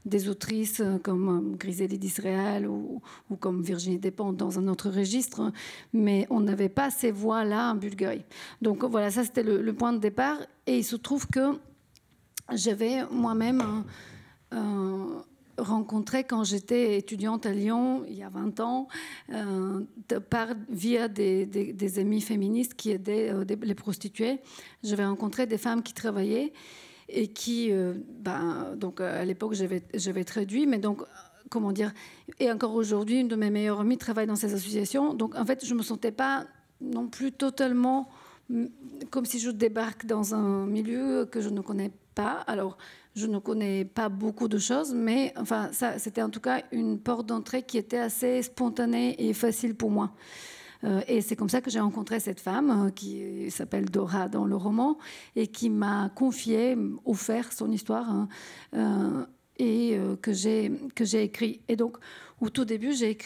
des autrices comme Griselda d'Israël ou comme Virginie Despentes dans un autre registre, mais on n'avait pas ces voix-là en Bulgarie. Donc voilà, ça c'était le point de départ, et il se trouve que j'avais moi-même rencontré, quand j'étais étudiante à Lyon, il y a 20 ans, via des amis féministes qui aidaient les prostituées. J'avais rencontré des femmes qui travaillaient et qui, donc à l'époque, j'avais traduit, mais donc, comment dire, et encore aujourd'hui, une de mes meilleures amies travaille dans ces associations. Donc, en fait, je ne me sentais pas non plus totalement comme si je débarque dans un milieu que je ne connais pas. Alors, je ne connais pas beaucoup de choses, mais enfin, c'était en tout cas une porte d'entrée qui était assez spontanée et facile pour moi. Et c'est comme ça que j'ai rencontré cette femme qui s'appelle Dora dans le roman et qui m'a confié, offert son histoire et que j'ai écrit. Et donc, au tout début, j'ai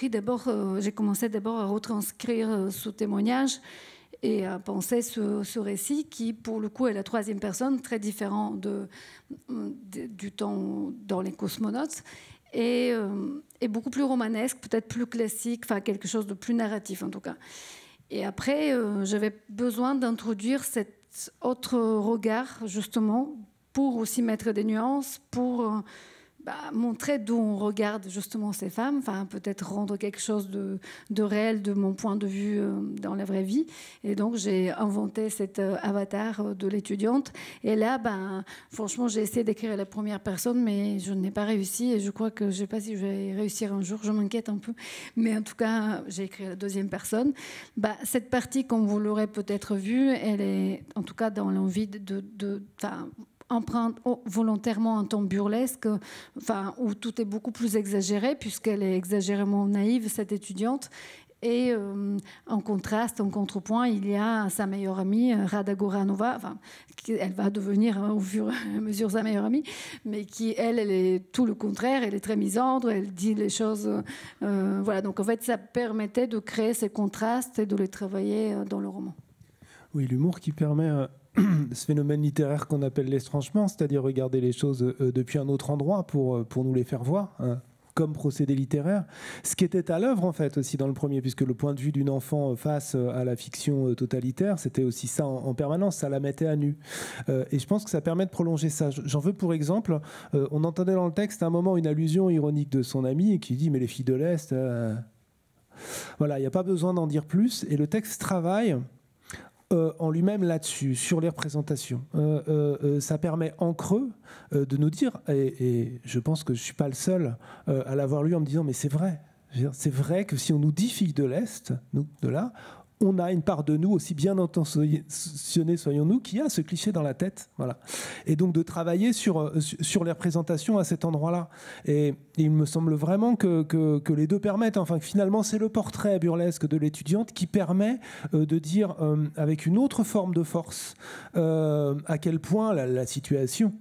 commencé d'abord à retranscrire ce témoignage et à penser ce récit qui, pour le coup, est la troisième personne, très différent du temps dans les cosmonautes, et beaucoup plus romanesque, peut-être plus classique, enfin quelque chose de plus narratif en tout cas. Et après, j'avais besoin d'introduire cet autre regard, justement, pour aussi mettre des nuances, pour montrer d'où on regarde justement ces femmes, enfin peut-être rendre quelque chose de réel de mon point de vue dans la vraie vie. Et donc j'ai inventé cet avatar de l'étudiante. Et là, franchement, j'ai essayé d'écrire la première personne, mais je n'ai pas réussi. Et je crois que je ne sais pas si je vais réussir un jour. Je m'inquiète un peu. Mais en tout cas, j'ai écrit la deuxième personne. Cette partie, comme vous l'aurez peut-être vu, elle est en tout cas dans l'envie emprunte volontairement un ton burlesque, où tout est beaucoup plus exagéré, puisqu'elle est exagérément naïve, cette étudiante. Et en contraste, en contrepoint, il y a sa meilleure amie, Rada Goranova, elle va devenir au fur et à mesure sa meilleure amie, mais qui, elle est tout le contraire, elle est très misandre, elle dit les choses... voilà, donc en fait, ça permettait de créer ces contrastes et de les travailler dans le roman. Oui, l'humour qui permet... ce phénomène littéraire qu'on appelle l'estranchement, c'est-à-dire regarder les choses depuis un autre endroit pour nous les faire voir, comme procédé littéraire. Ce qui était à l'œuvre, en fait, aussi dans le premier, puisque le point de vue d'une enfant face à la fiction totalitaire, c'était aussi ça en permanence, ça la mettait à nu. Et je pense que ça permet de prolonger ça. J'en veux pour exemple, on entendait dans le texte à un moment une allusion ironique de son ami qui dit « mais les filles de l'Est... Voilà, il n'y a pas besoin d'en dire plus. Et le texte travaille... en lui-même là-dessus, sur les représentations. Ça permet en creux de nous dire, et je pense que je ne suis pas le seul à l'avoir lu en me disant, mais c'est vrai. C'est vrai que si on nous dit filles de l'Est, nous, de là, on a une part de nous, aussi bien intentionnés soyons-nous, qui a ce cliché dans la tête. Voilà. Et donc de travailler sur les représentations à cet endroit-là. Et il me semble vraiment que les deux permettent, enfin que finalement c'est le portrait burlesque de l'étudiante qui permet de dire avec une autre forme de force à quel point la situation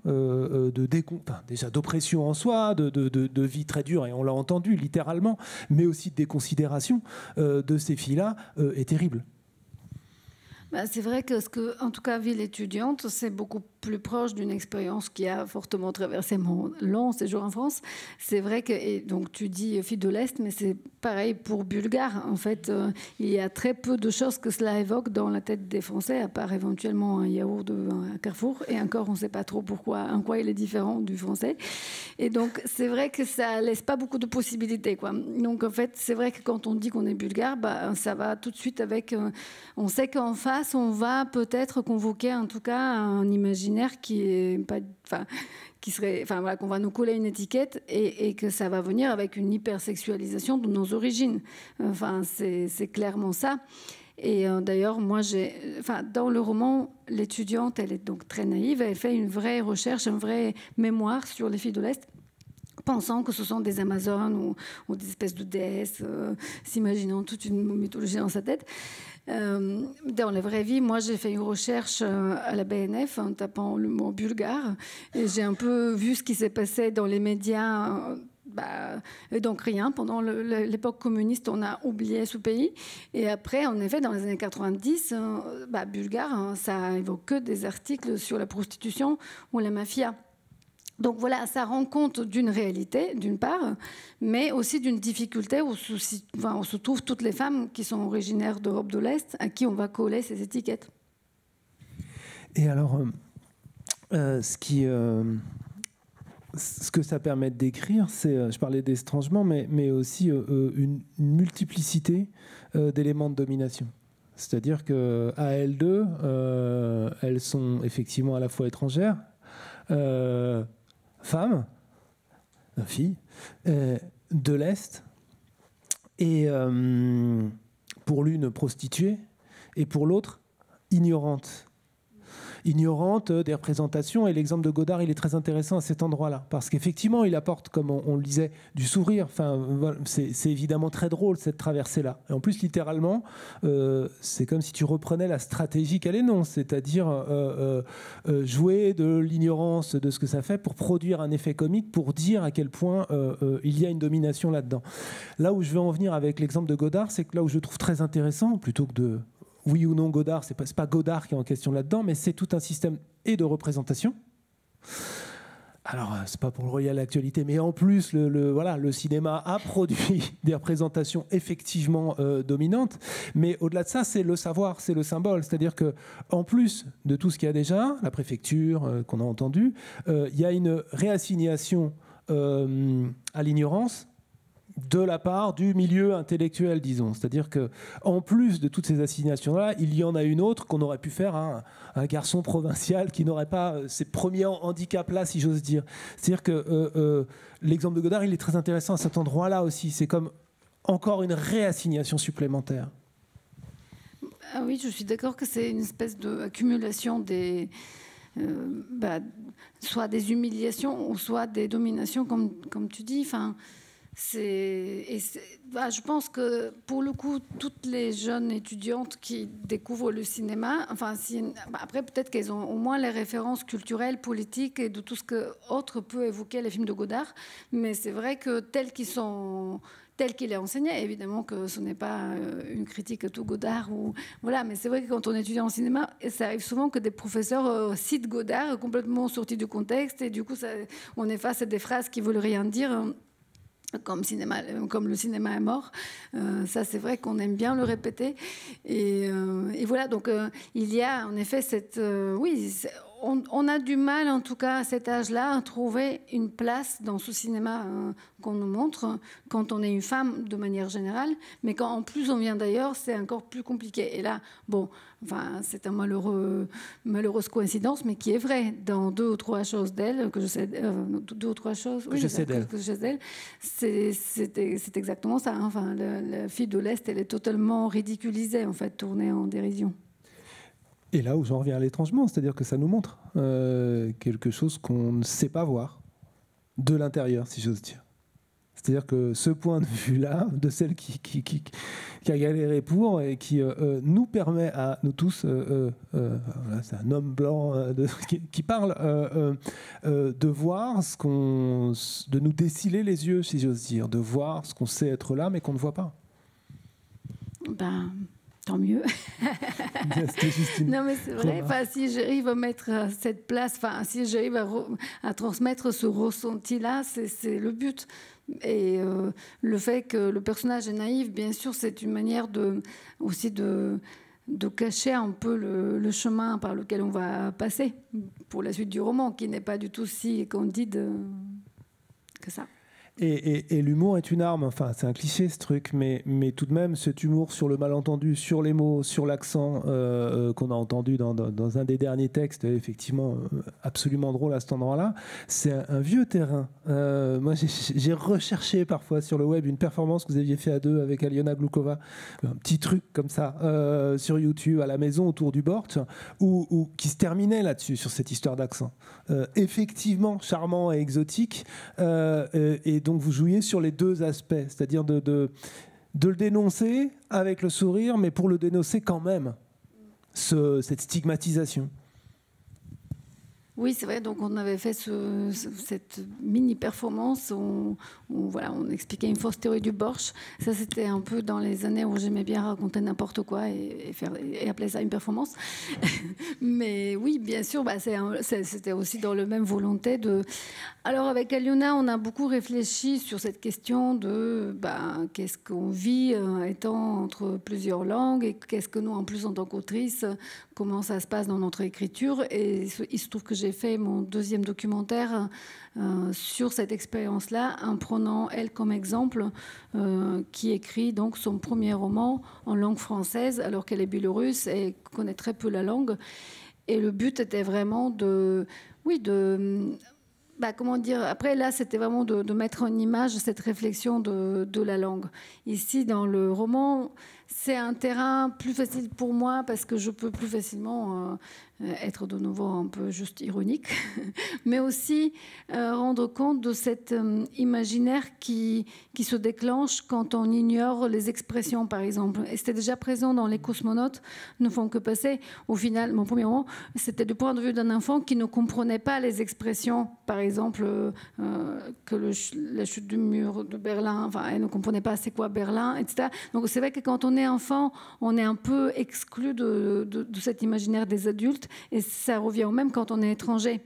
déjà d'oppression en soi, de vie très dure, et on l'a entendu littéralement, mais aussi de déconsidération de ces filles-là est terrible. Bah, c'est vrai que en tout cas, Ville étudiante, c'est beaucoup plus proche d'une expérience qui a fortement traversé mon long séjour en France. C'est vrai que, et donc tu dis fille de l'Est, mais c'est pareil pour Bulgare. En fait, il y a très peu de choses que cela évoque dans la tête des Français, à part éventuellement un yaourt à Carrefour. Et encore, on ne sait pas trop en quoi il est différent du français. Et donc, c'est vrai que ça laisse pas beaucoup de possibilités, quoi. Donc, en fait, c'est vrai que quand on dit qu'on est bulgare, bah, ça va tout de suite avec... on sait qu'en face, on va peut-être convoquer en tout cas un imaginaire qui est pas, qui serait, voilà, qu'on va nous coller une étiquette et que ça va venir avec une hypersexualisation de nos origines. C'est clairement ça. Et d'ailleurs, moi, dans le roman, l'étudiante, elle est donc très naïve. Elle fait une vraie recherche, un vrai mémoire sur les filles de l'Est, pensant que ce sont des Amazones ou des espèces de déesses, s'imaginant toute une mythologie dans sa tête. Dans la vraie vie, moi, j'ai fait une recherche à la BNF en tapant le mot bulgare et j'ai un peu vu ce qui s'est passé dans les médias. Et donc rien, pendant l'époque communiste, on a oublié ce pays. Et après, en effet, dans les années 90, bulgare, ça évoque que des articles sur la prostitution ou la mafia. Donc voilà, ça rend compte d'une réalité, d'une part, mais aussi d'une difficulté où se trouvent toutes les femmes qui sont originaires d'Europe de l'Est, à qui on va coller ces étiquettes. Et alors, ce que ça permet de décrire, c'est, je parlais d'étrangement, mais aussi une multiplicité d'éléments de domination. C'est-à-dire qu'à elles deux, elles sont effectivement à la fois étrangères, femmes, filles, de l'Est, et pour l'une prostituée, et pour l'autre ignorante. Ignorante des représentations, et l'exemple de Godard, il est très intéressant à cet endroit-là, parce qu'effectivement, il apporte, comme on le disait, du sourire. Enfin, c'est évidemment très drôle, cette traversée-là. Et en plus, littéralement, c'est comme si tu reprenais la stratégie qu'elle énonce, c'est-à-dire jouer de l'ignorance de ce que ça fait pour produire un effet comique, pour dire à quel point il y a une domination là-dedans. Là où je veux en venir avec l'exemple de Godard, c'est que là où je trouve très intéressant, plutôt que de... oui ou non Godard, c'est pas Godard qui est en question là-dedans, mais c'est tout un système de représentation. Alors, c'est pas pour le relier à l'actualité, mais en plus, le cinéma a produit des représentations effectivement dominantes. Mais au-delà de ça, c'est le savoir, c'est le symbole. C'est-à-dire que, en plus de tout ce qu'il y a déjà, la préfecture qu'on a entendu, il y a une réassignation à l'ignorance de la part du milieu intellectuel, disons. C'est-à-dire qu'en plus de toutes ces assignations-là, il y en a une autre qu'on aurait pu faire à un garçon provincial qui n'aurait pas ces premiers handicaps-là, si j'ose dire. C'est-à-dire que l'exemple de Godard, il est très intéressant à cet endroit-là aussi. C'est comme encore une réassignation supplémentaire. Ah oui, je suis d'accord que c'est une espèce d'accumulation des... soit des humiliations ou soit des dominations, comme tu dis. Enfin... je pense que pour le coup, toutes les jeunes étudiantes qui découvrent le cinéma, après peut-être qu'elles ont au moins les références culturelles, politiques et de tout ce que autre peut évoquer les films de Godard, mais c'est vrai que tel qu'il est enseigné, évidemment que ce n'est pas une critique à tout Godard, voilà, mais c'est vrai que quand on étudie en cinéma, ça arrive souvent que des professeurs citent Godard complètement sortis du contexte, et du coup on est face à des phrases qui veulent rien dire. Comme le cinéma est mort, ça c'est vrai qu'on aime bien le répéter. Et voilà, donc il y a en effet on a du mal, en tout cas à cet âge-là, à trouver une place dans ce cinéma qu'on nous montre quand on est une femme de manière générale, mais quand en plus on vient d'ailleurs, c'est encore plus compliqué. Et là, c'est une malheureuse coïncidence, mais qui est vraie dans deux ou trois choses d'elle que je sais, d'elle. C'est exactement ça. Hein. La fille de l'Est, elle est totalement ridiculisée, en fait, tournée en dérision. Et là où j'en reviens à l'étrangement, c'est-à-dire que ça nous montre quelque chose qu'on ne sait pas voir de l'intérieur, si j'ose dire. C'est-à-dire que ce point de vue-là, de celle qui a galéré pour et qui nous permet à nous tous, voilà, c'est un homme blanc qui parle, de voir de nous dessiller les yeux, si j'ose dire, de voir ce qu'on sait être là, mais qu'on ne voit pas. tant mieux. C'était juste une Non, mais c'est vrai. remarque. Si j'arrive à mettre à cette place, si j'arrive à transmettre ce ressenti-là, c'est le but. Et le fait que le personnage est naïf, bien sûr, c'est une manière aussi de cacher un peu le chemin par lequel on va passer pour la suite du roman, qui n'est pas du tout si candide que ça. Et l'humour est une arme, enfin c'est un cliché ce truc, mais tout de même cet humour sur le malentendu, sur les mots, sur l'accent qu'on a entendu dans un des derniers textes, effectivement absolument drôle à cet endroit-là, c'est un vieux terrain. Moi j'ai recherché parfois sur le web une performance que vous aviez fait à deux avec Aliona Glukova, un petit truc comme ça sur YouTube à la maison autour du Borch, qui se terminait là-dessus, sur cette histoire d'accent. Effectivement charmant et exotique, et donc vous jouiez sur les deux aspects, c'est-à-dire de le dénoncer avec le sourire, mais pour le dénoncer quand même, cette stigmatisation. Oui, c'est vrai. Donc, on avait fait cette mini-performance. On expliquait une fausse théorie du Borch. Ça, c'était un peu dans les années où j'aimais bien raconter n'importe quoi et appeler ça une performance. Mais oui, bien sûr, c'était aussi dans le même volonté de... Alors, avec Aliona, on a beaucoup réfléchi sur cette question de qu'est-ce qu'on vit étant entre plusieurs langues et qu'est-ce que nous, en plus, en tant qu'autrice, comment ça se passe dans notre écriture. Et il se trouve que j'ai fait mon deuxième documentaire sur cette expérience-là, en prenant elle comme exemple, qui écrit donc son premier roman en langue française, alors qu'elle est biélorusse et connaît très peu la langue. Et le but était vraiment comment dire, après là c'était vraiment de mettre en image cette réflexion de la langue. Ici dans le roman, c'est un terrain plus facile pour moi parce que je peux plus facilement être de nouveau un peu juste ironique, mais aussi rendre compte de cet imaginaire qui se déclenche quand on ignore les expressions, par exemple. Et c'était déjà présent dans Les Cosmonautes ne font que passer. Au final, mon premier roman, c'était du point de vue d'un enfant qui ne comprenait pas les expressions, par exemple, que la chute du mur de Berlin, elle ne comprenait pas c'est quoi Berlin, etc. Donc c'est vrai que quand on est enfant, on est un peu exclu de cet imaginaire des adultes. Et ça revient au même quand on est étranger.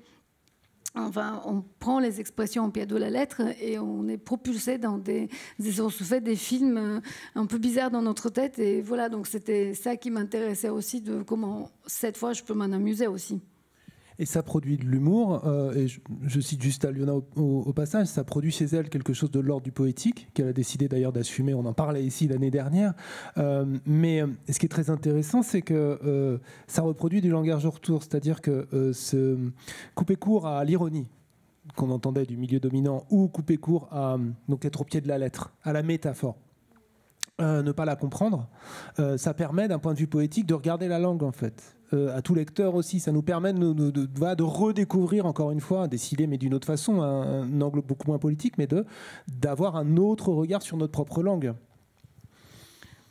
Enfin, on prend les expressions au pied de la lettre et on est propulsé on se fait des films un peu bizarres dans notre tête. Et voilà, donc c'était ça qui m'intéressait aussi, de comment, cette fois, je peux m'en amuser aussi. Et ça produit de l'humour, et je cite juste Aliona au passage, ça produit chez elle quelque chose de l'ordre du poétique, qu'elle a décidé d'ailleurs d'assumer, on en parlait ici l'année dernière, mais ce qui est très intéressant, c'est que ça reproduit du langage au retour, c'est-à-dire que couper court à l'ironie qu'on entendait du milieu dominant, ou couper court à donc être au pied de la lettre, à la métaphore. Ne pas la comprendre, ça permet d'un point de vue poétique de regarder la langue en fait. À tout lecteur aussi, ça nous permet de redécouvrir encore une fois, décider mais d'une autre façon, un angle beaucoup moins politique, mais d'avoir un autre regard sur notre propre langue.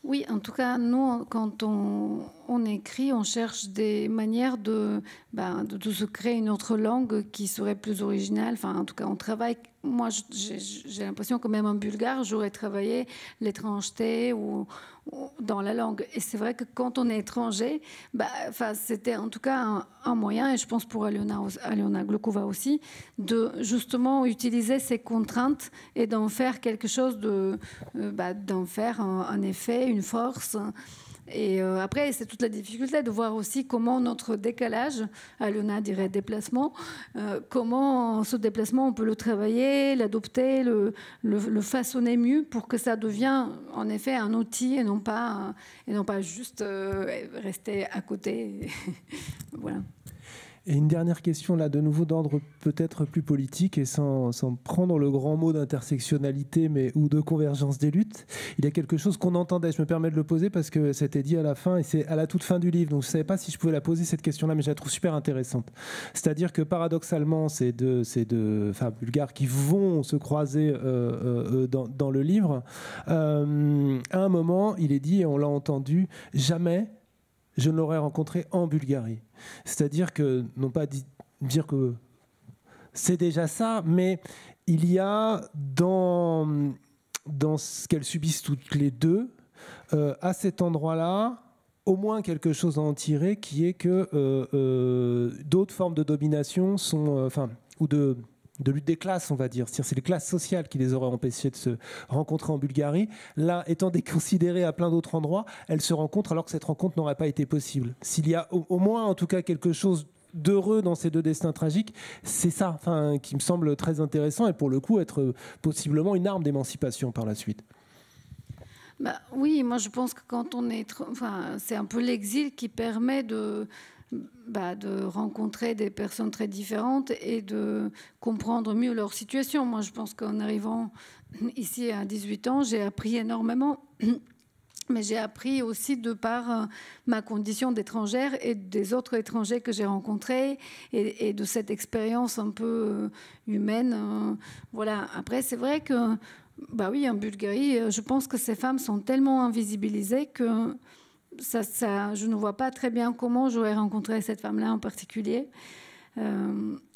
Oui, en tout cas, nous, quand on écrit, on cherche des manières de se créer une autre langue qui serait plus originale. Enfin, en tout cas, on travaille. Moi, j'ai l'impression que même en bulgare, j'aurais travaillé l'étrangeté ou dans la langue. Et c'est vrai que quand on est étranger, c'était en tout cas un moyen, et je pense pour Aliona Glukova aussi, de justement utiliser ces contraintes et d'en faire quelque chose d'en faire un effet, une force. Et après, c'est toute la difficulté de voir aussi comment notre décalage, Aliona dirait déplacement, comment ce déplacement, on peut le travailler, l'adopter, le façonner mieux pour que ça devienne en effet un outil et non pas juste rester à côté. Voilà. Et une dernière question, là, de nouveau d'ordre peut-être plus politique et sans prendre le grand mot d'intersectionnalité ou de convergence des luttes. Il y a quelque chose qu'on entendait, je me permets de le poser parce que c'était dit à la fin et c'est à la toute fin du livre. Donc je ne savais pas si je pouvais la poser cette question-là, mais je la trouve super intéressante. C'est-à-dire que paradoxalement, c'est deux bulgares qui vont se croiser dans le livre. À un moment, il est dit, et on l'a entendu, jamais je ne l'aurais rencontré en Bulgarie. C'est-à-dire que, non pas dire que c'est déjà ça, mais il y a dans ce qu'elles subissent toutes les deux, à cet endroit-là, au moins quelque chose à en tirer, qui est que d'autres formes de domination sont, ou de lutte des classes, on va dire. C'est-à-dire, c'est les classes sociales qui les auraient empêchées de se rencontrer en Bulgarie. Là, étant déconsidérées à plein d'autres endroits, elles se rencontrent alors que cette rencontre n'aurait pas été possible. S'il y a au moins, en tout cas, quelque chose d'heureux dans ces deux destins tragiques, c'est ça, qui me semble très intéressant et pour le coup être possiblement une arme d'émancipation par la suite. Bah, oui, moi je pense que quand on est... c'est un peu l'exil qui permet de rencontrer des personnes très différentes et de comprendre mieux leur situation. Moi je pense qu'en arrivant ici à 18 ans, j'ai appris énormément. Mais j'ai appris aussi de par ma condition d'étrangère et des autres étrangers que j'ai rencontrés et de cette expérience un peu humaine. Voilà. Après, c'est vrai que... Bah oui, en Bulgarie, je pense que ces femmes sont tellement invisibilisées que je ne vois pas très bien comment j'aurais rencontré cette femme-là en particulier.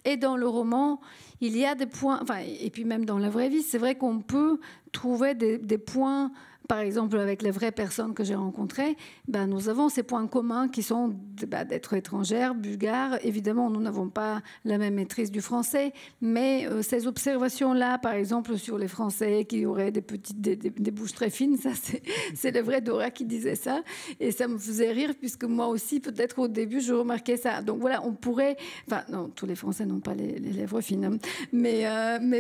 Et dans le roman, il y a des points... et puis même dans la vraie vie, c'est vrai qu'on peut trouver des points... Par exemple, avec les vraies personnes que j'ai rencontrées, nous avons ces points communs qui sont d'être étrangères, bulgares. Évidemment, nous n'avons pas la même maîtrise du français, mais ces observations-là, par exemple, sur les Français qui auraient des bouches très fines, ça, c'est le vrai Dora qui disait ça. Et ça me faisait rire, puisque moi aussi, peut-être au début, je remarquais ça. Donc voilà, on pourrait... non, tous les Français n'ont pas les lèvres fines. Mais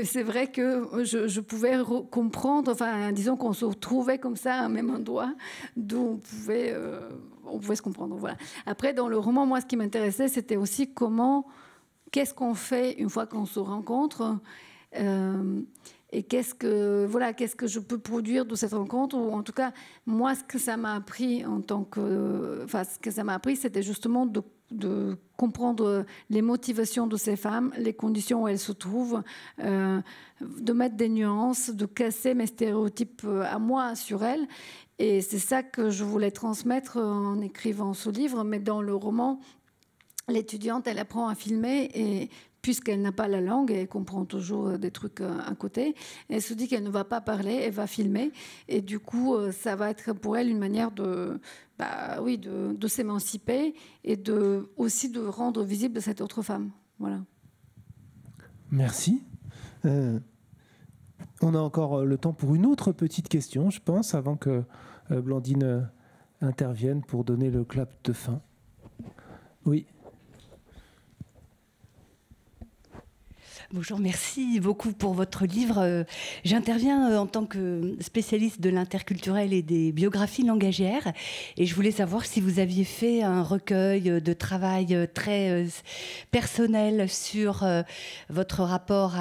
c'est vrai que je pouvais comprendre, disons qu'on se retrouvait comme ça à un même endroit d'où on pouvait se comprendre. Voilà. Après, dans le roman, moi, ce qui m'intéressait, c'était aussi qu'est-ce qu'on fait une fois qu'on se rencontre et qu'est-ce que je peux produire de cette rencontre, ou en tout cas, moi, ce que ça m'a appris c'était justement de comprendre les motivations de ces femmes, les conditions où elles se trouvent, de mettre des nuances, de casser mes stéréotypes à moi sur elles. Et c'est ça que je voulais transmettre en écrivant ce livre. Mais dans le roman, l'étudiante, elle apprend à filmer et puisqu'elle n'a pas la langue, elle comprend toujours des trucs à côté. Elle se dit qu'elle ne va pas parler, elle va filmer. Et du coup, ça va être pour elle une manière de s'émanciper et aussi de rendre visible cette autre femme. Voilà. Merci. On a encore le temps pour une autre petite question, je pense, avant que Blandine intervienne pour donner le clap de fin. Oui. Bonjour, merci beaucoup pour votre livre. J'interviens en tant que spécialiste de l'interculturel et des biographies langagières. Et je voulais savoir si vous aviez fait un recueil de travail très personnel sur votre rapport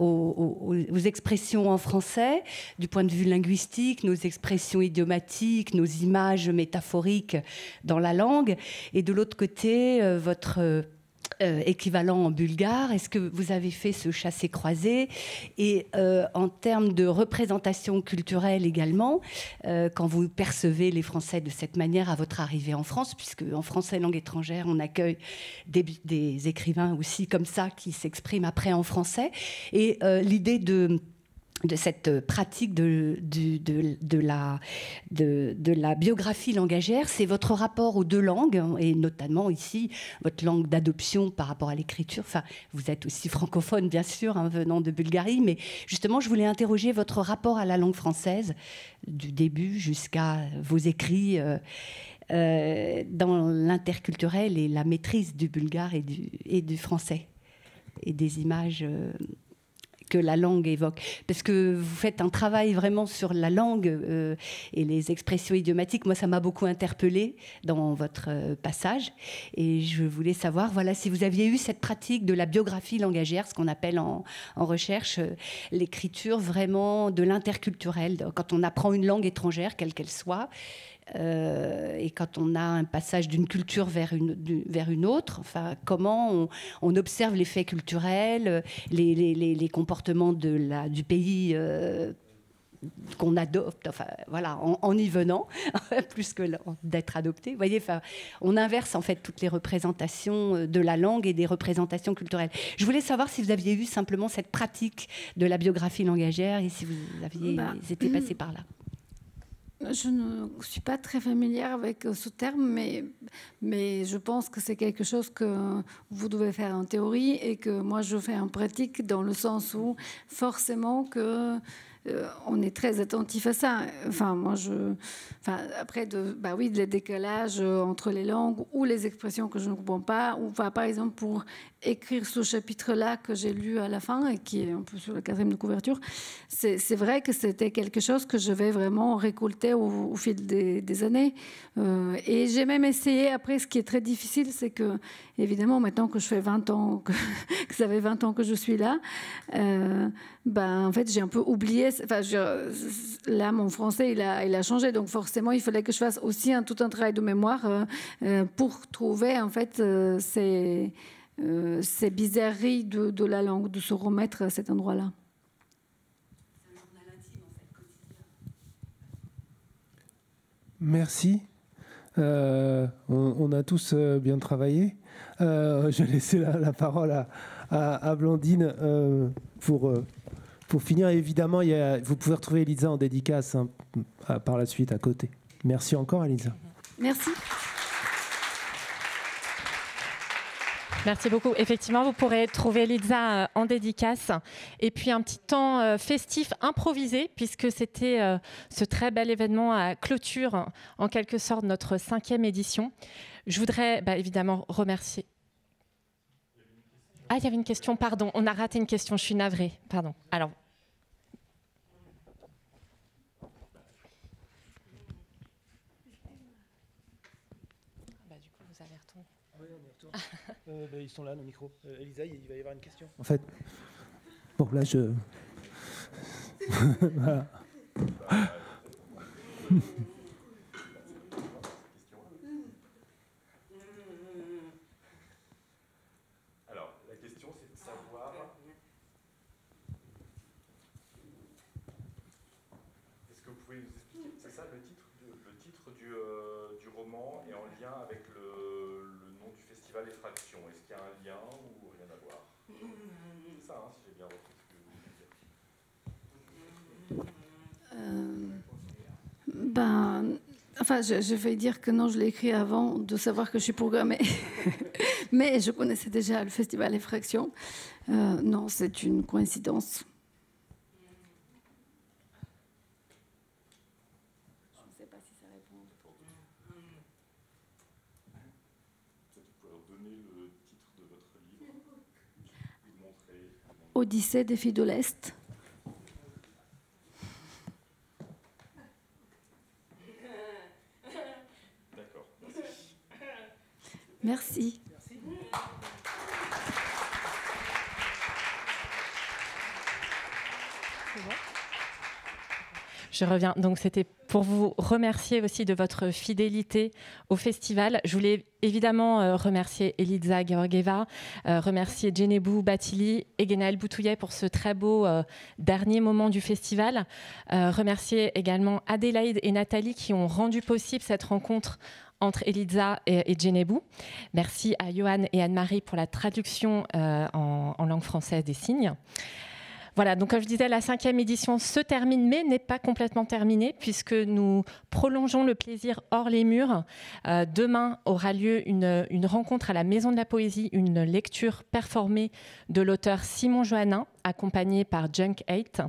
aux expressions en français, du point de vue linguistique, nos expressions idiomatiques, nos images métaphoriques dans la langue. Et de l'autre côté, votre... équivalent en bulgare. Est-ce que vous avez fait ce chassé-croisé? Et en termes de représentation culturelle également, quand vous percevez les Français de cette manière à votre arrivée en France, puisque en français langue étrangère, on accueille des écrivains aussi comme ça qui s'expriment après en français. Et l'idée de cette pratique de la biographie langagière, c'est votre rapport aux deux langues, et notamment ici, votre langue d'adoption par rapport à l'écriture. Enfin, vous êtes aussi francophone, bien sûr, venant de Bulgarie, mais justement, je voulais interroger votre rapport à la langue française, du début jusqu'à vos écrits dans l'interculturel et la maîtrise du bulgare et du français, et des images... que la langue évoque. Parce que vous faites un travail vraiment sur la langue et les expressions idiomatiques. Moi, ça m'a beaucoup interpellée dans votre passage. Et je voulais savoir, voilà, si vous aviez eu cette pratique de la biographie langagière, ce qu'on appelle en recherche l'écriture vraiment de l'interculturel. Quand on apprend une langue étrangère, quelle qu'elle soit, et quand on a un passage d'une culture vers une autre, enfin, comment on observe les faits culturels, les comportements du pays qu'on adopte, enfin, voilà, en y venant, plus que d'être adopté. Vous voyez, enfin, on inverse en fait toutes les représentations de la langue et des représentations culturelles. Je voulais savoir si vous aviez eu simplement cette pratique de la biographie langagière et si vous aviez été passé par là. Je ne suis pas très familière avec ce terme, mais je pense que c'est quelque chose que vous devez faire en théorie et que moi je fais en pratique, dans le sens où forcément que on est très attentif à ça. Enfin, moi, après, le décalage entre les langues ou les expressions que je ne comprends pas, ou par exemple pour écrire ce chapitre-là que j'ai lu à la fin et qui est un peu sur la 4e de couverture, c'est vrai que c'était quelque chose que je vais vraiment récolter au fil des années. Et j'ai même essayé, après, ce qui est très difficile, c'est que, évidemment, maintenant que je fais 20 ans, que ça fait 20 ans que je suis là, en fait, j'ai un peu oublié. Enfin, là, mon français, il a changé. Donc, forcément, il fallait que je fasse aussi tout un travail de mémoire pour trouver, en fait, ces bizarreries de la langue, de se remettre à cet endroit-là. Merci. On a tous bien travaillé. Je vais laisser la parole à Blandine pour finir. Évidemment, vous pouvez retrouver Elisa en dédicace par la suite à côté. Merci encore, Elisa. Merci. Merci beaucoup. Effectivement, vous pourrez trouver Elisa en dédicace. Et puis un petit temps festif improvisé, puisque c'était ce très bel événement à clôture, en quelque sorte, notre 5e édition. Je voudrais évidemment remercier... Ah, il y avait une question, pardon. On a raté une question, je suis navrée. Pardon. Alors... Ils sont là, nos micros. Elisa, il va y avoir une question. En fait, bon, là, je... voilà. Alors, la question, c'est de savoir... Est-ce que vous pouvez nous expliquer... C'est ça, le titre du roman est en lien avec le nom du festival Effraction. Est-ce qu'il y a un lien ou rien à voir? C'est ça, si j'ai bien repris ce que vous voulez dire. Enfin, je vais dire que non, je l'ai écrit avant de savoir que je suis programmée. Mais je connaissais déjà le festival Effraction. Non, c'est une coïncidence. Je ne sais pas si ça répond. Peut-être vous pouvez donner le titre de votre livre, vous montrer. Odyssée des filles de l'Est. D'accord, merci. Je reviens. Donc, c'était pour vous remercier aussi de votre fidélité au festival. Je voulais évidemment remercier Elisa Georgieva, remercier Djenebou Batili et Genaël Boutouillet pour ce très beau dernier moment du festival. Remercier également Adélaïde et Nathalie qui ont rendu possible cette rencontre entre Elisa et Djenebou. Merci à Johan et Anne-Marie pour la traduction en langue française des signes. Voilà, donc comme je disais, la 5e édition se termine, mais n'est pas complètement terminée, puisque nous prolongeons le plaisir hors les murs. Demain aura lieu une rencontre à la Maison de la Poésie, une lecture performée de l'auteur Simon Johannin, accompagné par Junk 8.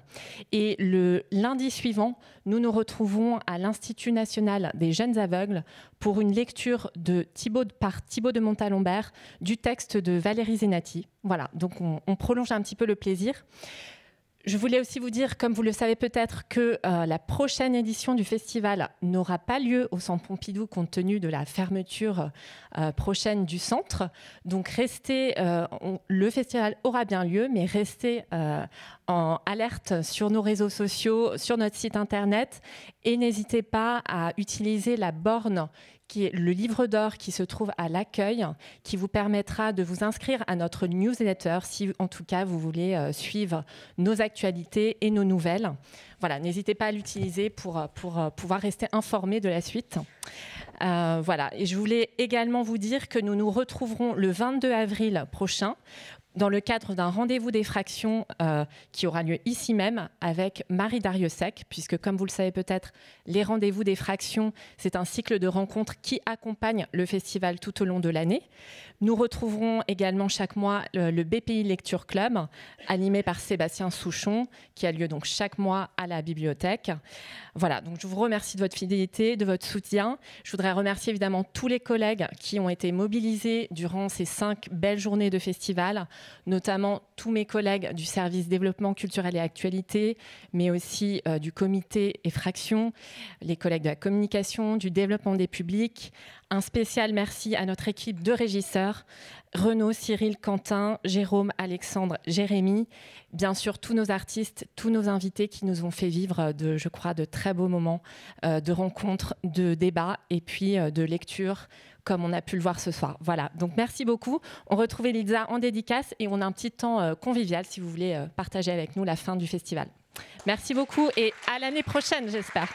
Et le lundi suivant, nous nous retrouvons à l'Institut national des jeunes aveugles pour une lecture par Thibaut de Montalembert du texte de Valérie Zenati. Voilà, donc on prolonge un petit peu le plaisir. Je voulais aussi vous dire, comme vous le savez peut-être, que la prochaine édition du festival n'aura pas lieu au Centre Pompidou compte tenu de la fermeture prochaine du centre. Donc restez, le festival aura bien lieu, mais restez en alerte sur nos réseaux sociaux, sur notre site internet, et n'hésitez pas à utiliser la borne qui est le livre d'or qui se trouve à l'accueil, qui vous permettra de vous inscrire à notre newsletter si, en tout cas, vous voulez suivre nos actualités et nos nouvelles. Voilà, n'hésitez pas à l'utiliser pour pouvoir rester informé de la suite. Voilà, et je voulais également vous dire que nous nous retrouverons le 22 avril prochain dans le cadre d'un rendez-vous des fractions qui aura lieu ici même avec Marie Dariussec, puisque comme vous le savez peut-être, les rendez-vous des fractions, c'est un cycle de rencontres qui accompagne le festival tout au long de l'année. Nous retrouverons également chaque mois le BPI Lecture Club, animé par Sébastien Souchon, qui a lieu donc chaque mois à la bibliothèque. Voilà, donc je vous remercie de votre fidélité, de votre soutien. Je voudrais remercier évidemment tous les collègues qui ont été mobilisés durant ces 5 belles journées de festival, notamment tous mes collègues du service développement culturel et actualité, mais aussi du comité et fractions, les collègues de la communication, du développement des publics. Un spécial merci à notre équipe de régisseurs, Renaud, Cyril, Quentin, Jérôme, Alexandre, Jérémy, bien sûr tous nos artistes, tous nos invités qui nous ont fait vivre, je crois, de très beaux moments de rencontres, de débats et puis de lecture, comme on a pu le voir ce soir. Voilà, donc merci beaucoup. On retrouve Elisa en dédicace et on a un petit temps convivial si vous voulez partager avec nous la fin du festival. Merci beaucoup et à l'année prochaine, j'espère.